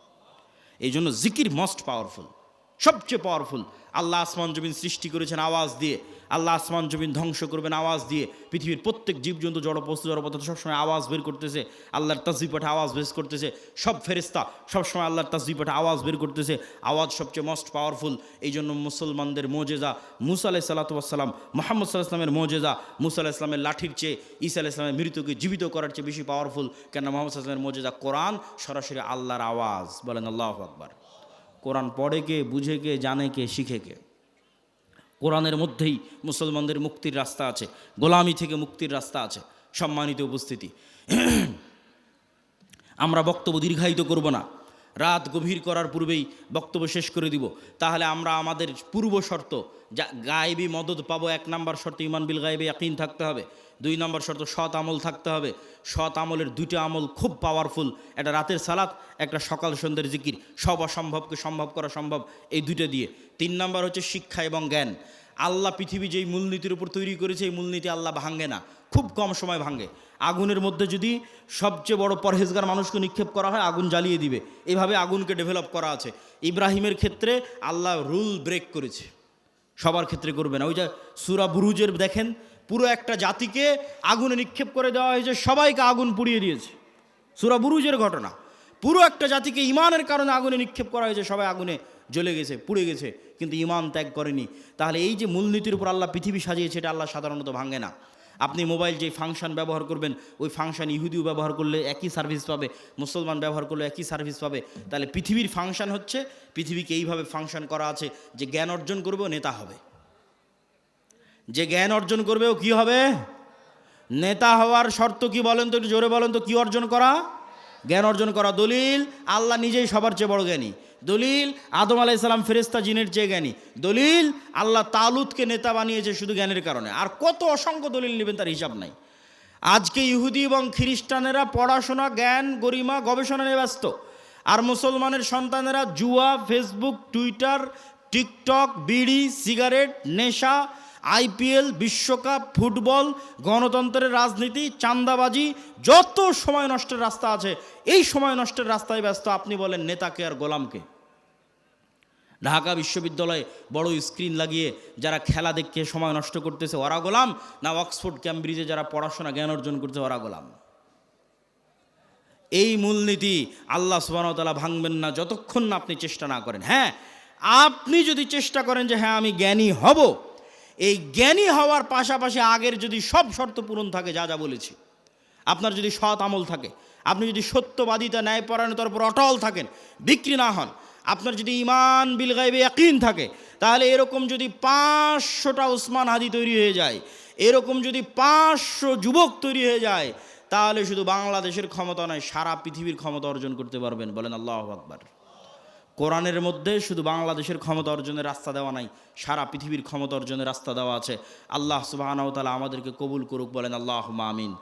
এই জন্য জিকির মোস্ট পাওয়ারফুল, সবচেয়ে পাওয়ারফুল। আল্লাহ আসমান জমিন সৃষ্টি করেছেন আওয়াজ দিয়ে, আল্লাহ আসমান জমিন ধ্বংস করবেন আওয়াজ দিয়ে। পৃথিবীর প্রত্যেক জীবজন্তু, জড়বস্তু, জড়পদার্থ সবসময় আওয়াজ বের করতেছে, আল্লাহর তাসবিহ পাঠে আওয়াজ বের করতেছে। সব ফেরেশতা সবসময় আল্লাহর তাসবিহ পাঠে আওয়াজ বের করতেছে। আওয়াজ সবচেয়ে মোস্ট পাওয়ারফুল। এই জন্য মুসলমানদের মোজেজা মুসা আলাইহিস সালাতু ওয়াস সালাম, মুহাম্মদ সাল্লাল্লাহু আলাইহি ওয়াসাল্লামের মোজেজা মুসা আলাইহিস সালামের লাঠির চেয়ে, ঈসা আলাইহিস সালামের মৃতকে জীবিত করার চেয়ে বেশি পাওয়ারফুল। কেন? মুহাম্মদ সাল্লাল্লাহু আলাইহি ওয়াসাল্লামের মোজেজা কোরআন, সরাসরি আল্লাহর আওয়াজ। বলেন আল্লাহু আকবার। কোরআন পড়ে কে, বুঝে কে, জানে কে, শিখে কে? কোরআনের মধ্যেই মুসলমানদের মুক্তির রাস্তা আছে, গোলামি থেকে মুক্তির রাস্তা আছে। সম্মানিত উপস্থিতি, আমরা বক্তব্য দীর্ঘায়িত করব না, রাত গভীর করার পূর্বেই বক্তব্য শেষ করে দিব। তাহলে আমরা আমাদের পূর্ব শর্ত, যা গায়েবী মদদ পাবো, 1 নম্বর শর্ত ঈমান বিল গায়েবে ইয়াকিন থাকতে হবে। 2 নম্বর শর্ত সৎ আমল থাকতে হবে। সৎ আমলের 2টা আমল খুব পাওয়ারফুল, একটা রাতের সালাত, একটা সকাল সন্ধ্যের জিকির। সব অসম্ভবকে সম্ভব করা সম্ভব এই 2টা দিয়ে। 3 নম্বর হচ্ছে শিক্ষা এবং জ্ঞান। আল্লাহ পৃথিবী যেই মূলনীতির উপর তৈরি করেছে, এই মূলনীতি আল্লাহ ভাঙে না, খুব কম সময় ভাঙে। আগুনের মধ্যে যদি সবচেয়ে বড় পরহেজগার মানুষকে নিক্ষেপ করা হয়, আগুন জ্বালিয়ে দিবে। এইভাবে আগুনকে ডেভেলপ করা আছে। ইব্রাহিমের ক্ষেত্রে আল্লাহ রুল ব্রেক করেছে, সবার ক্ষেত্রে করবে না। ওই যে সূরা বুরুজের দেখেন, পুরো একটা জাতিকে আগুনে নিক্ষেপ করে দেওয়া হয়েছে, সবাইকে আগুন পুড়িয়ে দিয়েছে। সূরা বুরুজের ঘটনা, পুরো একটা জাতিকে ইমানের কারণে আগুনে নিক্ষেপ করা হয়েছে, সবাই আগুনে জ্বলে গেছে, পুড়ে গেছে, কিন্তু ইমান ত্যাগ করেনি। তাহলে এই যে মূলনীতির উপর আল্লাহ পৃথিবী সাজিয়েছে, এটা আল্লাহ সাধারণত ভাঙে না। আপনি মোবাইল যে ফাংশন ব্যবহার করবেন, ওই ফাংশন ইহুদিও ব্যবহার করলে একই সার্ভিস পাবে, মুসলমান ব্যবহার করলে একই সার্ভিস পাবে। তাহলে পৃথিবীর ফাংশন হচ্ছে, পৃথিবীকে এইভাবে ফাংশন করা আছে যে জ্ঞান অর্জন করবেও নেতা হবে, যে জ্ঞান অর্জন করবেও কি হবে? নেতা হওয়ার শর্ত কি বলেন তো, একটু জোরে বলেন তো, কি অর্জন করা? জ্ঞান অর্জন করা। দলিল, আল্লাহ নিজেই সবার চেয়ে বড় জ্ঞানী। দলিল, আদম আলাইহিস সালাম ফেরেশতা জিনের চেয়ে জ্ঞানী। দলিল, আল্লাহ তালুতকে নেতা বানিয়েছে শুধু জ্ঞানের কারণে। আর কত অসংখ্য দলিল নেবেন, তার হিসাব নাই। আজকে ইহুদি এবং খ্রিস্টানেরা পড়াশোনা, জ্ঞান, গরিমা, গবেষণা নিয়ে ব্যস্ত। আর মুসলমানের সন্তানেরা জুয়া, ফেসবুক, টুইটার, টিকটক, বিড়ি, সিগারেট, নেশা, আইপিএল, বিশ্বকাপ, ফুটবল, গণতন্ত্রের রাজনীতি, চাঁদাবাজি, যত সময় নষ্টের রাস্তা আছে এই সময় নষ্টের রাস্তায় ব্যস্ত। আপনি বলেন নেতাকে আর গোলামকে? ঢাকা বিশ্ববিদ্যালয়ে বড় স্ক্রিন লাগিয়ে যারা খেলা দেখে সময় নষ্ট করতেছে ওরা গোলাম, না অক্সফোর্ড ক্যামব্রিজে যারা পড়াশোনা জ্ঞান অর্জন করছে ওরা গোলাম? এই মূলনীতি আল্লাহ সুবহানাহু ওয়া তাআলা ভাঙবেন না যতক্ষণ না আপনি চেষ্টা না করেন। হ্যাঁ, আপনি যদি চেষ্টা করেন যে হ্যাঁ আমি জ্ঞানী হব, এই জ্ঞানী হওয়ার পাশাপাশি আগের যদি সব শর্ত পূরণ থাকে, যা যা বলেছি, আপনার যদি সৎ আমল থাকে, আপনি যদি সত্যবাদিতা, ন্যায়পরায়ণতার উপর অটল থাকেন, বিক্রি না হন, আপনার যদি ঈমান বিল গায়বে ইয়াকিন থাকে, তাহলে এরকম যদি 500টা ওসমান হাদি তৈরি হয়ে যায়, এরকম যদি 500 যুবক তৈরি হয়ে যায়, তাহলে শুধু বাংলাদেশের ক্ষমতা নয়, সারা পৃথিবীর ক্ষমতা অর্জন করতে পারবেন। বলেন আল্লাহু আকবার। কোরআনের মধ্যে শুধু বাংলাদেশের ক্ষমতা অর্জনের রাস্তা দেওয়া নাই, সারা পৃথিবীর ক্ষমতা অর্জনের রাস্তা দেওয়া আছে। আল্লাহ সুবহানাহু ওয়া তাআলা আমাদেরকে কবুল করুক। বলেন আল্লাহুম্মা আমিন।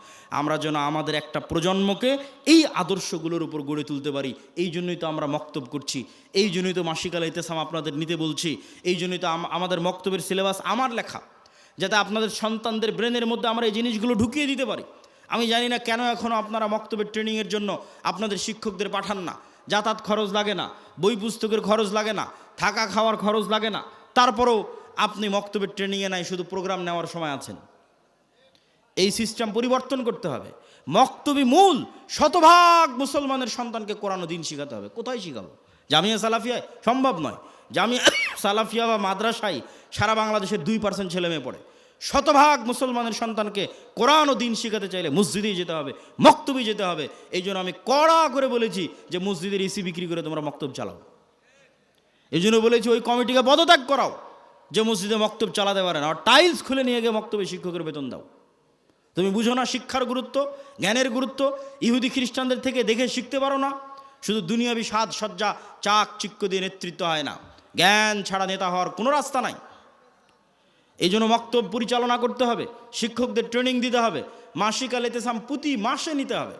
আমরা যেন আমাদের একটা প্রজন্মকে এই আদর্শগুলোর উপর গড়ে তুলতে পারি। এই জন্যই তো আমরা মক্তব করছি, এই জন্যই তো মাসিক আল ইতিসাম আপনাদের নিতে বলছি, এই জন্যই তো আমাদের মক্তবের সিলেবাস আমার লেখা, যাতে আপনাদের সন্তানদের ব্রেনের মধ্যে আমরা এই জিনিসগুলো ঢুকিয়ে দিতে পারি। আমি জানি না কেন এখনও আপনারা মক্তবের ট্রেনিংয়ের জন্য আপনাদের শিক্ষকদের পাঠান না। যাতায়াত খরচ লাগে না, বই পুস্তকের খরচ লাগে না, থাকা খাওয়ার খরচ লাগে না, তারপরেও আপনি মক্তবের ট্রেনিংয়ে নাই, শুধু প্রোগ্রাম নেওয়ার সময় আছেন। এই সিস্টেম পরিবর্তন করতে হবে। মক্তবি মূল, শতভাগ মুসলমানের সন্তানকে কোরআন ও দ্বীন শিখাতে হবে। কোথায় শিখাবো? জামিয়া সালাফিয়ায়? সম্ভব নয়। জামিয়া সালাফিয়া বা মাদ্রাসায় সারা বাংলাদেশের 2% ছেলে মেয়ে পড়ে। শতভাগ মুসলমানের সন্তানকে কোরআন ও দ্বীন শিখাতে চাইলে মসজিদেই যেতে হবে, মক্তবে যেতে হবে। এই জন্য আমি কড়া করে বলেছি যে মসজিদের ইসি বিক্রি করে তোমরা মক্তব চালাও। এই জন্য বলেছি ওই কমিটিকে পদত্যাগ করাও যে মসজিদে মক্তব চালাতে পারে না, আর টাইলস খুলে নিয়ে গিয়ে মক্তবে শিক্ষকের বেতন দাও। তুমি বুঝো না শিক্ষার গুরুত্ব, জ্ঞানের গুরুত্ব? ইহুদি খ্রিস্টানদের থেকে দেখে শিখতে পারো না? শুধু দুনিয়াবি সাজ সজ্জা চাক চিক্ক দিয়ে নেতৃত্ব হয় না, জ্ঞান ছাড়া নেতা হওয়ার কোনো রাস্তা নাই। এই জন্য মক্তব পরিচালনা করতে হবে, শিক্ষকদের ট্রেনিং দিতে হবে, মাসিক আল ইতিসাম প্রতি মাসে নিতে হবে।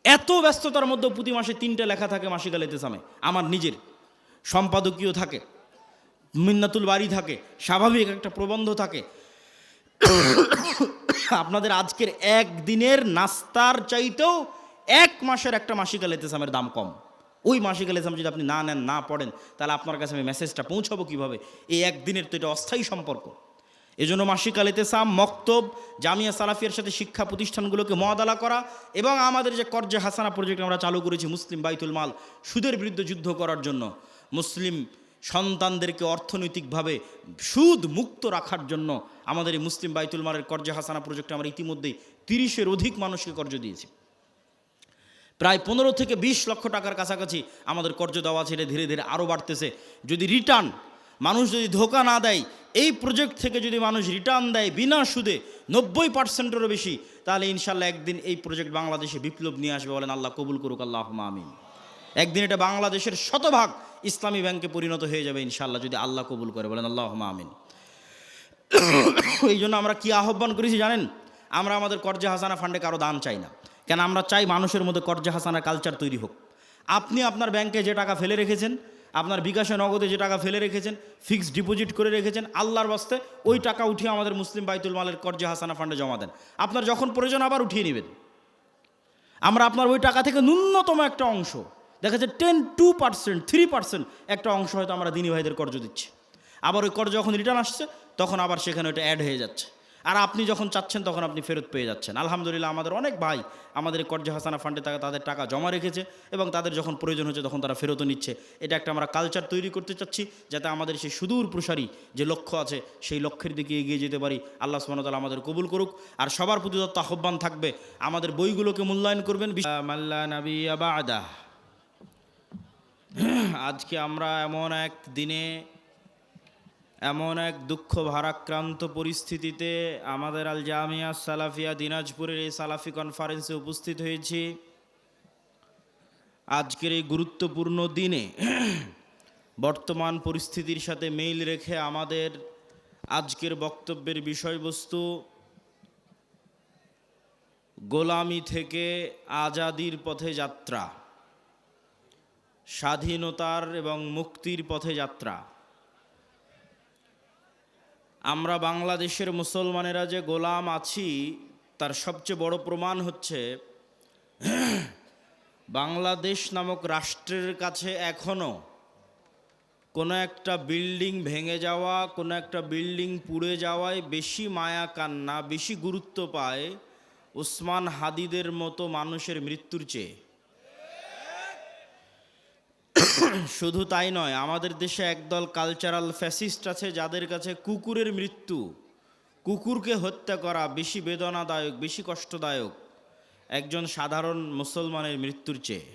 এত ব্যস্ততার মধ্যে প্রতি মাসে 3টে লেখা থাকে মাসিক আল ইতিসামে, আমার নিজের সম্পাদকীয় থাকে, মিন্নাতুল বাড়ি থাকে, স্বাভাবিক একটা প্রবন্ধ থাকে। আপনাদের আজকের একদিনের নাস্তার চাইতেও 1 মাসের একটা মাসিক আল ইতিসামের দাম কম। ওই মাসিক আল ইতিসাম যদি আপনি না নেন, না পড়েন, তাহলে আপনার কাছে আমি মেসেজটা পৌঁছাবো কীভাবে? এই একদিনের তো এটা অস্থায়ী সম্পর্ক। এই জন্য মাসিক আল ইতিসাম, মক্তব, জামিয়া সালাফিয়ার সাথে শিক্ষা প্রতিষ্ঠানগুলোকে মুআদালা করা, এবং আমাদের যে কর্জে হাসানা প্রজেক্ট আমরা চালু করেছি মুসলিম বাইতুল মাল, সুদের বিরুদ্ধে যুদ্ধ করার জন্য, মুসলিম সন্তানদেরকে অর্থনৈতিকভাবে সুদ মুক্ত রাখার জন্য আমাদের এই মুসলিম বাইতুল মালের কর্জে হাসানা প্রজেক্টে আমরা ইতিমধ্যেই 30-এর অধিক মানুষকে কর্জ দিয়েছি। প্রায় 15 থেকে 20 লক্ষ টাকার কাছাকাছি আমাদের কর্জ দেওয়া আছে। এটা ধীরে ধীরে আরও বাড়তেছে। যদি রিটার্ন, মানুষ যদি ধোকা না দেয়, এই প্রজেক্ট থেকে যদি মানুষ রিটার্ন দেয় বিনা সুদে 90%-এরও বেশি, তাহলে ইনশাল্লাহ একদিন এই প্রজেক্ট বাংলাদেশে বিপ্লব নিয়ে আসবে। বলেন আল্লাহ কবুল করুক, আল্লাহুম্মা আমিন। একদিন এটা বাংলাদেশের শতভাগ ইসলামী ব্যাংকে পরিণত হয়ে যাবে ইনশাল্লাহ, যদি আল্লাহ কবুল করে। বলেন আল্লাহুম্মা আমিন। এই জন্য আমরা কি আহ্বান করেছি জানেন? আমরা আমাদের কর্জে হাসানা ফান্ডে কারো দান চাই না। কেন? আমরা চাই মানুষের মধ্যে কর্জে হাসানার কালচার তৈরি হোক। আপনি আপনার ব্যাংকে যে টাকা ফেলে রেখেছেন, আপনার বিকাশে নগদে যে টাকা ফেলে রেখেছেন, ফিক্সড ডিপোজিট করে রেখেছেন, আল্লাহর বাস্তে ওই টাকা উঠিয়ে আমাদের মুসলিম বাইতুল মালের কর্জে হাসানা ফান্ডে জমা দেন। আপনার যখন প্রয়োজন আবার উঠিয়ে নেবেন। আমরা আপনার ওই টাকা থেকে ন্যূনতম একটা অংশ, দেখা যায় 10-2%, 3% একটা অংশ হয়তো আমরা দিনী ভাইদের কর্জ দিচ্ছি। আবার ওই কর্জ যখন রিটার্ন আসছে তখন আবার সেখানে ওটা অ্যাড হয়ে যাচ্ছে, আর আপনি যখন চাচ্ছেন তখন আপনি ফেরত পেয়ে যাচ্ছেন। আলহামদুলিল্লাহ, আমাদের অনেক ভাই আমাদের কর্জে হাসানা ফান্ডে তাদের টাকা জমা রেখেছে, এবং তাদের যখন প্রয়োজন হচ্ছে তখন তারা ফেরতও নিচ্ছে। এটা একটা আমরা কালচার তৈরি করতে চাচ্ছি, যাতে আমাদের সেই সুদূর প্রসারী যে লক্ষ্য আছে সেই লক্ষ্যের দিকে এগিয়ে যেতে পারি। আল্লাহ সুবহানাহু ওয়া তাআলা আমাদের কবুল করুক। আর সবার প্রতি তত্ত্ব আহ্বান থাকবে, আমাদের বইগুলোকে মূল্যায়ন করবেন। মাল্লা নাবিয়্যা বা'দাহ। আজকে আমরা এমন এক দিনে, এমন এক দুঃখ ভারাক্রান্ত পরিস্থিতিতে আমাদের আল জামিয়া সালাফিয়া দিনাজপুরের এই সালাফি কনফারেন্সে উপস্থিত হয়েছি। আজকের এই গুরুত্বপূর্ণ দিনে বর্তমান পরিস্থিতির সাথে মিল রেখে আমাদের আজকের বক্তব্যের বিষয়বস্তু গোলামি থেকে আজাদির পথে যাত্রা। স্বাধীনতার এবং মুক্তির পথে যাত্রা। আমরা বাংলাদেশের মুসলমানেরা যে গোলাম আছি তার সবচেয়ে বড় প্রমাণ হচ্ছে বাংলাদেশ নামক রাষ্ট্রের কাছে এখনও কোনো একটা বিল্ডিং ভেঙে যাওয়া, কোনো একটা বিল্ডিং পুড়ে যাওয়ায় বেশি মায়া কান্না, বেশি গুরুত্ব পায় ওসমান হাদিদের মতো মানুষের মৃত্যুর চেয়ে। শুধু তাই নয়, আমাদের দেশে একদল কালচারাল ফ্যাসিস্ট আছে যাদের কাছে কুকুরের মৃত্যু, কুকুরকে হত্যা করা বেশি বেদনাদায়ক, বেশি কষ্টদায়ক একজন সাধারণ মুসলমানের মৃত্যুর চেয়ে।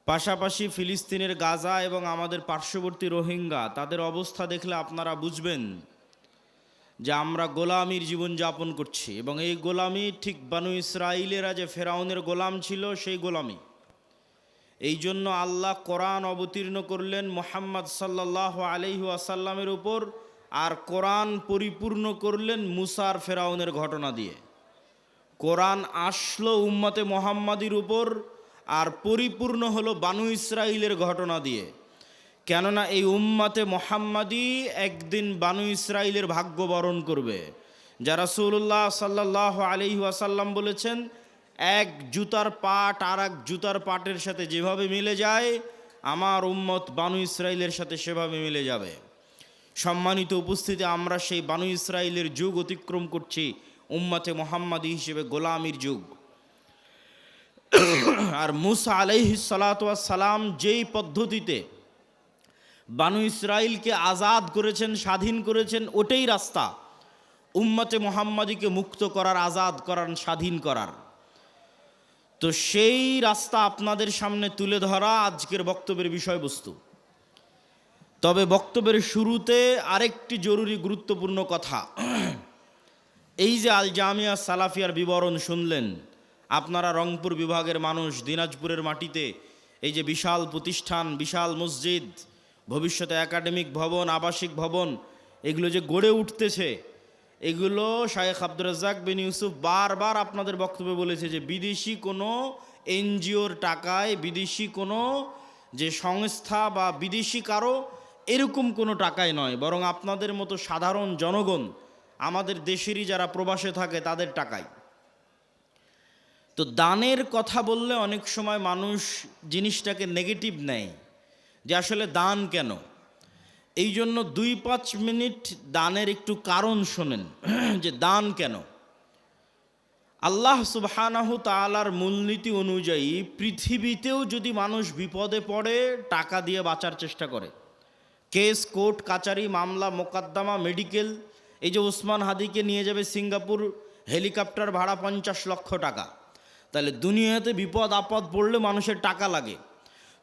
পাশাপাশি ফিলিস্তিনের গাজা এবং আমাদের পার্শ্ববর্তী রোহিঙ্গা, তাদের অবস্থা দেখলে আপনারা বুঝবেন যে আমরা গোলামির জীবনযাপন করছি, এবং এই গোলামি ঠিক বানু ইসরাইলেরা যে ফেরাউনের গোলাম ছিল সেই গোলামি। এই জন্য আল্লাহ কোরআন অবতীর্ণ করলেন মুহাম্মদ সাল্লাল্লাহু আলাইহি ওয়াসাল্লামের উপর, আর কোরআন পরিপূর্ণ করলেন মুসার ফেরাউনের ঘটনা দিয়ে। কোরআন আসলো উম্মতে মুহাম্মাদির উপর আর পরিপূর্ণ হলো বানু ইসরাইলের ঘটনা দিয়ে। কেননা এই উম্মতে মুহাম্মাদি একদিন বানু ইসরাইলের ভাগ্য বরণ করবে। যা রাসূলুল্লাহ সাল্লাল্লাহু আলাইহি ওয়াসাল্লাম বলেছেন, এক জুতার পাট আর এক জুতার পাটের সাথে যেভাবে মিলে যায়, আমার উম্মত বানু ইসরাইলের সাথে সেভাবে মিলে যাবে। সম্মানিত উপস্থিতি, আমরা সেই বানু ইসরাইলের যুগ অতিক্রম করছি, উম্মতে মুহাম্মাদি হিসেবে গোলামির যুগ। আর মুসা আলাইহিস সালাতু ওয়াস সালাম যেই পদ্ধতিতে বানু ইসরাইলকে আজাদ করেছেন, স্বাধীন করেছেন, ওটাই রাস্তা উম্মতে মুহাম্মাদিকে মুক্ত করার, আজাদ করার, স্বাধীন করার। তো সেই রাস্তা আপনাদের সামনে তুলে ধরা আজকের বক্তব্যের বিষয়বস্তু। তবে বক্তব্যের শুরুতে আরেকটি জরুরি গুরুত্বপূর্ণ কথা। এই যে আল জামিয়া সালাফিয়ার বিবরণ শুনলেন, আপনারা রংপুর বিভাগের মানুষ, দিনাজপুরের মাটিতে এই যে বিশাল প্রতিষ্ঠান, বিশাল মসজিদ, ভবিষ্যতে একাডেমিক ভবন, আবাসিক ভবন, এগুলো যে গড়ে উঠতেছে, এগুলো শায়েখ আব্দুর রাজ্জাক বিন ইউসুফ বারবার আপনাদের বক্তব্যে বলেছে যে বিদেশি কোনো এনজিওর টাকায়, বিদেশি কোনো যে সংস্থা বা বিদেশি কারো এরকম কোনো টাকায় নয়, বরং আপনাদের মতো সাধারণ জনগণ, আমাদের দেশেরই যারা প্রবাসে থাকে তাদের টাকায়। তো দানের কথা বললে অনেক সময় মানুষ জিনিসটাকে নেগেটিভ নেয় যে আসলে দান কেন। এই জন্য 2-5 মিনিট দানের একটু কারণ শোনেন যে দান কেন। আল্লাহ সুবহানাহু তাআলার মূলনীতি অনুযায়ী পৃথিবীতেও যদি মানুষ বিপদে পড়ে টাকা দিয়ে বাঁচার চেষ্টা করে, কেস, কোর্ট কাচারি, মামলা মোকদ্দমা, মেডিকেল, এই যে ওসমান হাদিকে নিয়ে যাবে সিঙ্গাপুর, হেলিকপ্টার ভাড়া 50 লক্ষ টাকা, তাহলে দুনিয়াতে বিপদ আপদ পড়লে মানুষের টাকা লাগে।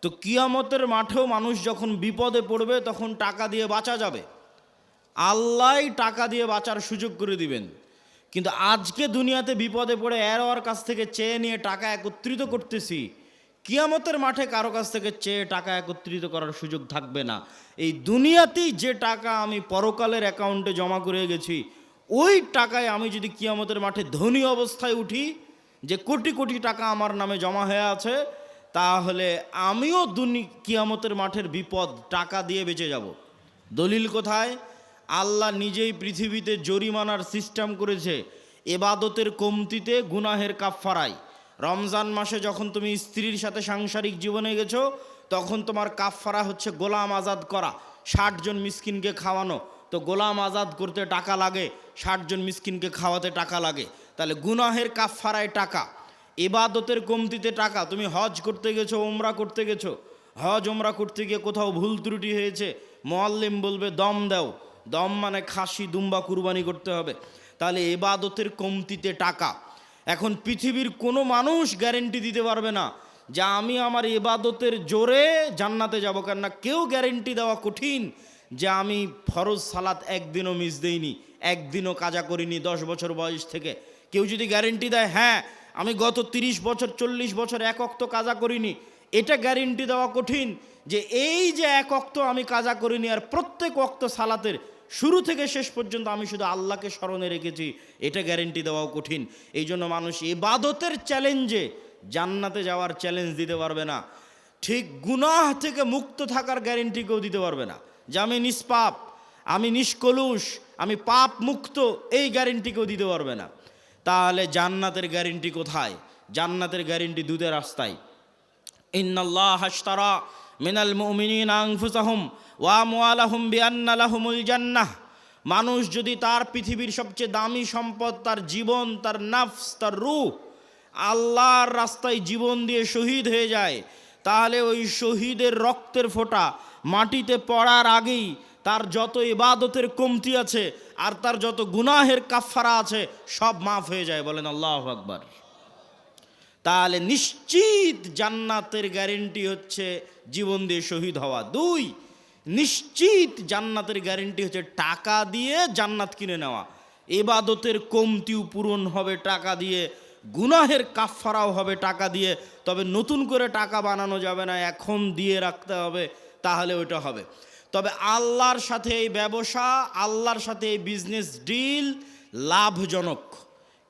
তো কিয়ামতের মাঠেও মানুষ যখন বিপদে পড়বে তখন টাকা দিয়ে বাঁচা যাবে, আল্লাহই টাকা দিয়ে বাঁচার সুযোগ করে দিবেন। কিন্তু আজকে দুনিয়াতে বিপদে পড়ে এর কাছ থেকে চেয়ে নিয়ে টাকা একত্রিত করতেছি, কিয়ামতের মাঠে কারো কাছ থেকে চেয়ে টাকা একত্রিত করার সুযোগ থাকবে না। এই দুনিয়াতেই যে টাকা আমি পরকালের অ্যাকাউন্টে জমা করে গেছি, ওই টাকায় আমি যদি কিয়ামতের মাঠে ধনী অবস্থায় উঠি, যে কোটি কোটি টাকা আমার নামে জমা হয়ে আছে, তাহলে আমিও কিয়ামতের মাঠের বিপদ টাকা দিয়ে বেঁচে যাব। দলিল কোথায়? আল্লাহ নিজেই পৃথিবীতে জরিমানার সিস্টেম করেছে ইবাদতের কমতিতে, গুনাহের কাফফারায়। রমজান মাসে যখন তুমি স্ত্রীর সাথে সাংসারিক জীবনে গেছো, তখন তোমার কাফফারা হচ্ছে গোলাম আজাদ করা, 60 জন মিসকিনকে খাওয়ানো। তো গোলাম আজাদ করতে টাকা লাগে, 60 জন মিসকিনকে খাওয়াতে টাকা লাগে। তাহলে গুনাহের কাফফারায় টাকা, ইবাদতের কমতিতে টাকা। তুমি হজ করতে গেছো, ওমরা করতে গেছো, হজ ওমরা করতে গিয়ে কোথাও ভুল ত্রুটি হয়েছে, মুআল্লিম বলবে দম দাও, দম মানে খাসি, দুম্বা কুরবানি করতে হবে, তাহলে ইবাদতের কমতিতে টাকা। এখন পৃথিবীর কোনো মানুষ গ্যারেন্টি দিতে পারবে না যে আমি আমার ইবাদতের জোরে জান্নাতে যাব, কেননা কেউ গ্যারেন্টি দেওয়া কঠিন যে আমি ফরজ সালাত একদিনও মিস দেইনি, একদিনও কাজা করিনি 10 বছর বয়স থেকে। কেউ যদি গ্যারেন্টি দেয় হ্যাঁ আমি গত 30 বছর 40 বছর 1 ওয়াক্ত কাজা করিনি, এটা গ্যারেন্টি দেওয়া কঠিন যে এই যে 1 ওয়াক্ত আমি কাজা করিনি আর প্রত্যেক ওয়াক্ত সালাতের শুরু থেকে শেষ পর্যন্ত আমি শুধু আল্লাহকে স্মরণে রেখেছি, এটা গ্যারেন্টি দেওয়াও কঠিন। এই জন্য মানুষ ইবাদতের চ্যালেঞ্জে জান্নাতে যাওয়ার চ্যালেঞ্জ দিতে পারবে না। ঠিক গুনাহ থেকে মুক্ত থাকার গ্যারেন্টি কেউ দিতে পারবে না, যে আমি নিষ্পাপ, আমি নিষ্কলুষ, আমি পাপ মুক্ত, এই গ্যারেন্টি কেউ দিতে পারবে না। তাহলে জান্নাতের গ্যারেন্টি কোথায়? জান্নাতের গ্যারেন্টি দুধের রাস্তায়। ইন্নাল্লাহ আশতারা মিনাল মুমিনিনা আনফুসাহুম ওয়া আমওয়ালাহুম বিআন্না লাহুমুল জান্নাহ। মানুষ যদি তার পৃথিবীর সবচেয়ে দামি সম্পদ, তার জীবন, তার নফস, তার রূহ আল্লাহর রাস্তায় জীবন দিয়ে শহীদ হয়ে যায়, তাহলে ওই শহীদের রক্তের ফোঁটা মাটিতে পড়ার আগেই তার যত ইবাদতের কমতি আছে আর তার যত গুনাহের কাফারা আছে সব মাফ হয়ে যায়। বলেন আল্লাহু আকবার। তাহলে নিশ্চিত জান্নাতের গ্যারেন্টি হচ্ছে জীবন দিয়ে শহীদ হওয়া। দুই, নিশ্চিত জান্নাতের গ্যারেন্টি হচ্ছে টাকা দিয়ে জান্নাত কিনে নেওয়া। ইবাদতের কমতিও পূরণ হবে টাকা দিয়ে, গুনাহের কাফারাও হবে টাকা দিয়ে। তবে নতুন করে টাকা বানানো যাবে না, এখন দিয়ে রাখতে হবে, তাহলে ওইটা হবে। তবে আল্লাহর সাথে এই ব্যবসা, আল্লাহর সাথে এই বিজনেস ডিল লাভজনক।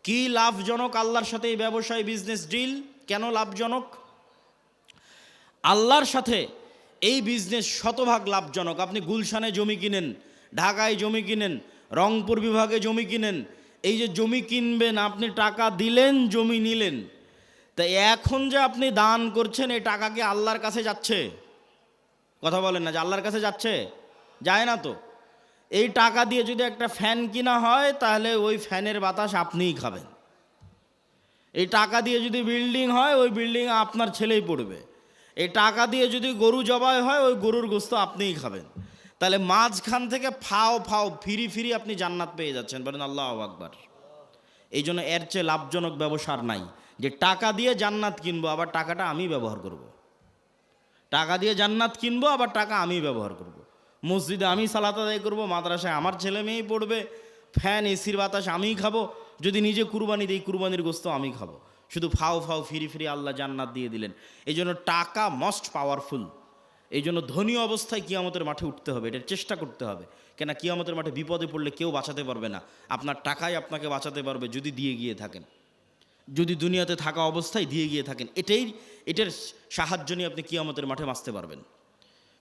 কি লাভজনক আল্লাহর সাথে এই ব্যবসায় বিজনেস ডিল? কেন লাভজনক? আল্লাহর সাথে এই বিজনেস শতভাগ লাভজনক। আপনি গুলশানে জমি কিনেন, ঢাকায় জমি কিনেন, রংপুর বিভাগে জমি কিনেন, এই যে জমি কিনবেন, আপনি টাকা দিলেন, জমি নিলেন, তা এখন যে আপনি দান করছেন এই টাকা কি আল্লাহর কাছে যাচ্ছে? কথা বলেন না, যে আল্লাহর কাছে যাচ্ছে? যায় না তো। এই টাকা দিয়ে যদি একটা ফ্যান কিনা হয় তাহলে ওই ফ্যানের বাতাস আপনিই খাবেন। এই টাকা দিয়ে যদি বিল্ডিং হয় ওই বিল্ডিংয়ে আপনার ছেলেই পড়বে। এই টাকা দিয়ে যদি গরু জবাই হয় ওই গরুর গোস্ত আপনিই খাবেন। তাহলে মাঝখান থেকে ফাও ফাও ফিরি ফিরি আপনি জান্নাত পেয়ে যাচ্ছেন। বলেন আল্লাহু আকবার। এই জন্য এর চেয়ে লাভজনক ব্যবসার নাই, যে টাকা দিয়ে জান্নাত কিনবো আবার টাকাটা আমি ব্যবহার করব। টাকা দিয়ে জান্নাত কিনবো আবার টাকা আমি ব্যবহার করব। মসজিদে আমি সালাত আদায় করবো, মাদ্রাসায় আমার ছেলে মেয়েই পড়বে, ফ্যান এসির বাতাস আমিই খাবো, যদি নিজে কুরবানি দিই কুরবানির গোস্ত আমি খাবো। শুধু ফাও ফাও ফিরি ফিরি আল্লাহ জান্নাত দিয়ে দিলেন। এই জন্য টাকা মোস্ট পাওয়ারফুল। এই জন্য ধনী অবস্থায় কিয়ামতের মাঠে উঠতে হবে, এটার চেষ্টা করতে হবে। কেন, কিয়ামতের মাঠে বিপদে পড়লে কেউ বাঁচাতে পারবে না, আপনার টাকাই আপনাকে বাঁচাতে পারবে যদি দিয়ে গিয়ে থাকেন, যদি দুনিয়াতে থাকা অবস্থায় দিয়ে গিয়ে থাকেন। এটার সাহায্য নিয়ে আপনি কিয়ামতের মাঠে বাঁচতে পারবেন।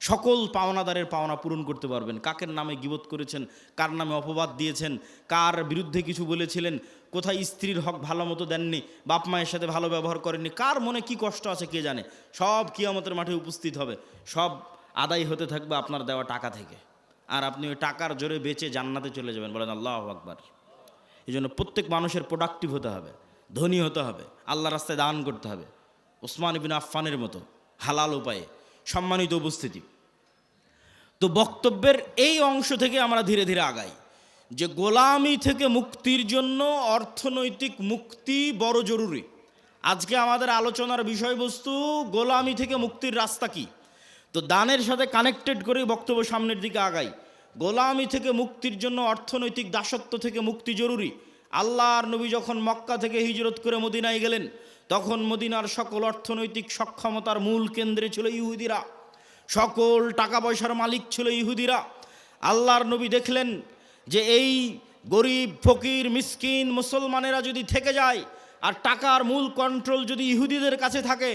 সকল পাওনাদারের পাওনা পূরণ করতে পারবেন। কাকের নামে গীবত করেছেন, কার নামে অপবাদ দিয়েছেন, কার বিরুদ্ধে কিছু বলেছিলেন, কোথায় স্ত্রীর হক ভালো মতো দেননি, বাপ মায়ের সাথে ভালো ব্যবহার করেননি, কার মনে কি কষ্ট আছে কে জানে, সব কিয়ামতের মাঠে উপস্থিত হবে। সব আদায় হতে থাকবে আপনার দেওয়া টাকা থেকে, আর আপনি ওই টাকার জোরে বেচে জান্নাতে চলে যাবেন। বলেন আল্লাহু আকবার। এই জন্য প্রত্যেক মানুষের প্রোডাক্টিভ হতে হবে, ধনী হতে হবে, আল্লাহ রাস্তায় দান করতে হবে, ওসমান ইবনে আফফানের মতো হালাল উপায়ে। সম্মানিত উপস্থিতি, তো বক্তব্যের এই অংশ থেকে আমরা ধীরে ধীরে আগাই যে গোলামি থেকে মুক্তির জন্য অর্থনৈতিক মুক্তি বড় জরুরি। আজকে আমাদের আলোচনার বিষয়বস্তু গোলামি থেকে মুক্তির রাস্তা কি। তো দানের সাথে কানেক্টেড করে বক্তব্য সামনের দিকে আগাই। গোলামি থেকে মুক্তির জন্য অর্থনৈতিক দাসত্ব থেকে মুক্তি জরুরি। আল্লাহর নবী যখন মক্কা থেকে হিজরত করে মদিনায় গেলেন, তখন মদিনার সকল অর্থনৈতিক সক্ষমতার মূল কেন্দ্রে ছিল ইহুদিরা, সকল টাকা পয়সার মালিক ছিল ইহুদিরা। আল্লাহর নবী দেখলেন যে এই গরিব ফকির মিসকিন মুসলমানেরা যদি থেকে যায় আর টাকার মূল কন্ট্রোল যদি ইহুদিদের কাছে থাকে,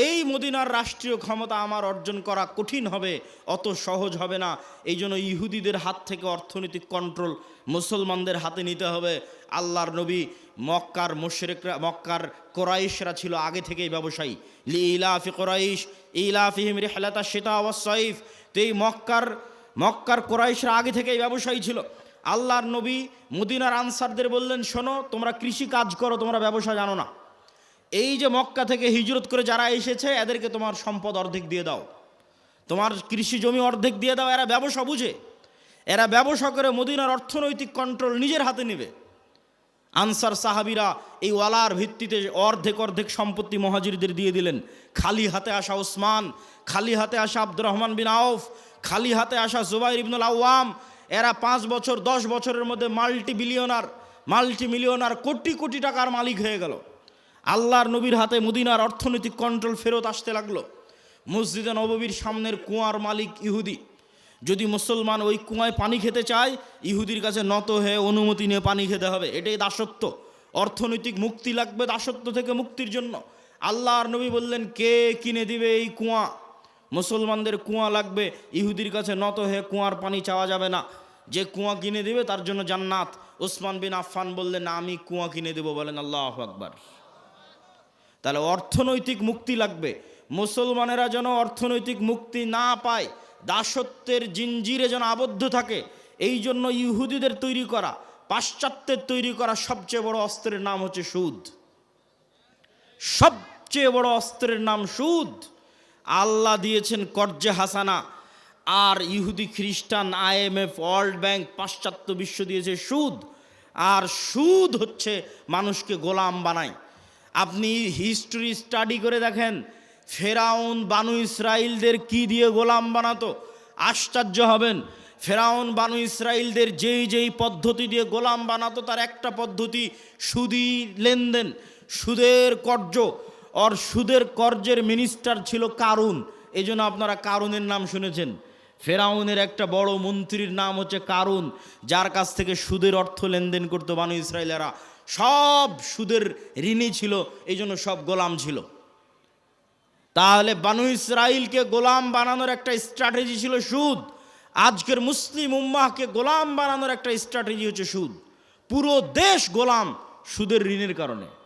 এই মদিনার রাষ্ট্রীয় ক্ষমতা আমার অর্জন করা কঠিন হবে, অত সহজ হবে না। এই জন্য ইহুদিদের হাত থেকে অর্থনৈতিক কন্ট্রোল মুসলমানদের হাতে নিতে হবে। আল্লাহর নবী মক্কার মুশরিকরা, মক্কার কোরাইশরা ছিল আগে থেকেই ব্যবসায়ী। লিইলাফি কোরাইশ ইলাফিহিম রিহলাতা শিতা ওয়াস সাইফ। তো এই মক্কার কোরাইশরা আগে থেকেই ব্যবসায়ী ছিল। আল্লাহর নবী মদিনার আনসারদের বললেন, শোনো, তোমরা কৃষি কাজ করো, তোমরা ব্যবসা জানো না। এই যে মক্কা থেকে হিজরত করে যারা এসেছে এদেরকে তোমার সম্পদ অর্ধেক দিয়ে দাও, তোমার কৃষি জমি অর্ধেক দিয়ে দাও। এরা ব্যবসা বুঝে, এরা ব্যবসা করে মদিনার অর্থনৈতিক কন্ট্রোল নিজের হাতে নেবে। আনসার সাহাবিরা এই ওয়ালার ভিত্তিতে অর্ধেক সম্পত্তি মহাজিরদের দিয়ে দিলেন। খালি হাতে আসা ওসমান, খালি হাতে আসা আব্দুর রহমান বিন আউফ, খালি হাতে আসা জুবাইর ইবনুল আওয়াম, এরা 5 বছর 10 বছরের মধ্যে মাল্টি মিলিয়নার কোটি কোটি টাকার মালিক হয়ে গেল। আল্লাহর নবীর হাতে মদিনার অর্থনৈতিক কন্ট্রোল ফেরত আসতে লাগলো। মসজিদে নববীর সামনের কুয়ার মালিক ইহুদি। যদি মুসলমান ওই কুয়ায় পানি খেতে চায়, ইহুদির কাছে নত হয়ে অনুমতি নিয়ে পানি খেতে হবে। এটাই দাসত্ব। অর্থনৈতিক মুক্তি লাগবে দাসত্ব থেকে মুক্তির জন্য। আল্লাহর নবী বললেন, কে কিনে দিবে এই কুয়া? মুসলমানদের কুয়া লাগবে, ইহুদির কাছে নত হয়ে কুয়ার পানি চাওয়া যাবে না। যে কুয়া কিনে দিবে তার জন্য জান্নাত। ওসমান বিন আফফান বললেন, আমি কুয়া কিনে দেব। বলেন আল্লাহু আকবার। তাহলে অর্থনৈতিক মুক্তি লাগবে। মুসলমানেরা যেন অর্থনৈতিক মুক্তি না পায়, দাসত্বের জিঞ্জিরে যেন আবদ্ধ থাকে, এই জন্য ইহুদিদের তৈরি করা, পাশ্চাত্যের তৈরি করা সবচেয়ে বড় অস্ত্রের নাম হচ্ছে সুদ। সবচেয়ে বড় অস্ত্রের নাম সুদ। আল্লাহ দিয়েছেন কর্জে হাসানা, আর ইহুদি খ্রিস্টান, IMF, ওয়ার্ল্ড ব্যাংক, পাশ্চাত্য বিশ্ব দিয়েছে সুদ। আর সুদ হচ্ছে মানুষকে গোলাম বানায়। আপনি হিস্ট্রি স্টাডি করে দেখেন, ফেরাউন বানু ইসরাইলদের কি দিয়ে গোলাম বানাতো, আশ্চর্য হবেন। ফেরাউন বানু ইসরাইলদের যেই যেই পদ্ধতি দিয়ে গোলাম বানাতো, তার একটা পদ্ধতি সুদি লেনদেন, সুদের কর্জ। আর সুদের কর্জের মিনিস্টার ছিল কারুন। এই জন্য আপনারা কারুনের নাম শুনেছেন। ফেরাউনের একটা বড় মন্ত্রীর নাম হচ্ছে কারুন, যার কাছ থেকে সুদের অর্থ লেনদেন করতো বানু ইসরাইলেরা। সব সুদের ঋণী ছিল, এই জন্য সব গোলাম ছিল। তাহলে বানু ইসরাইলকে গোলাম বানানোর একটা স্ট্র্যাটেজি ছিল সুদ। আজকের মুসলিম উম্মাহকে গোলাম বানানোর একটা স্ট্র্যাটেজি হচ্ছে সুদ। পুরো দেশ গোলাম সুদের ঋণের কারণে।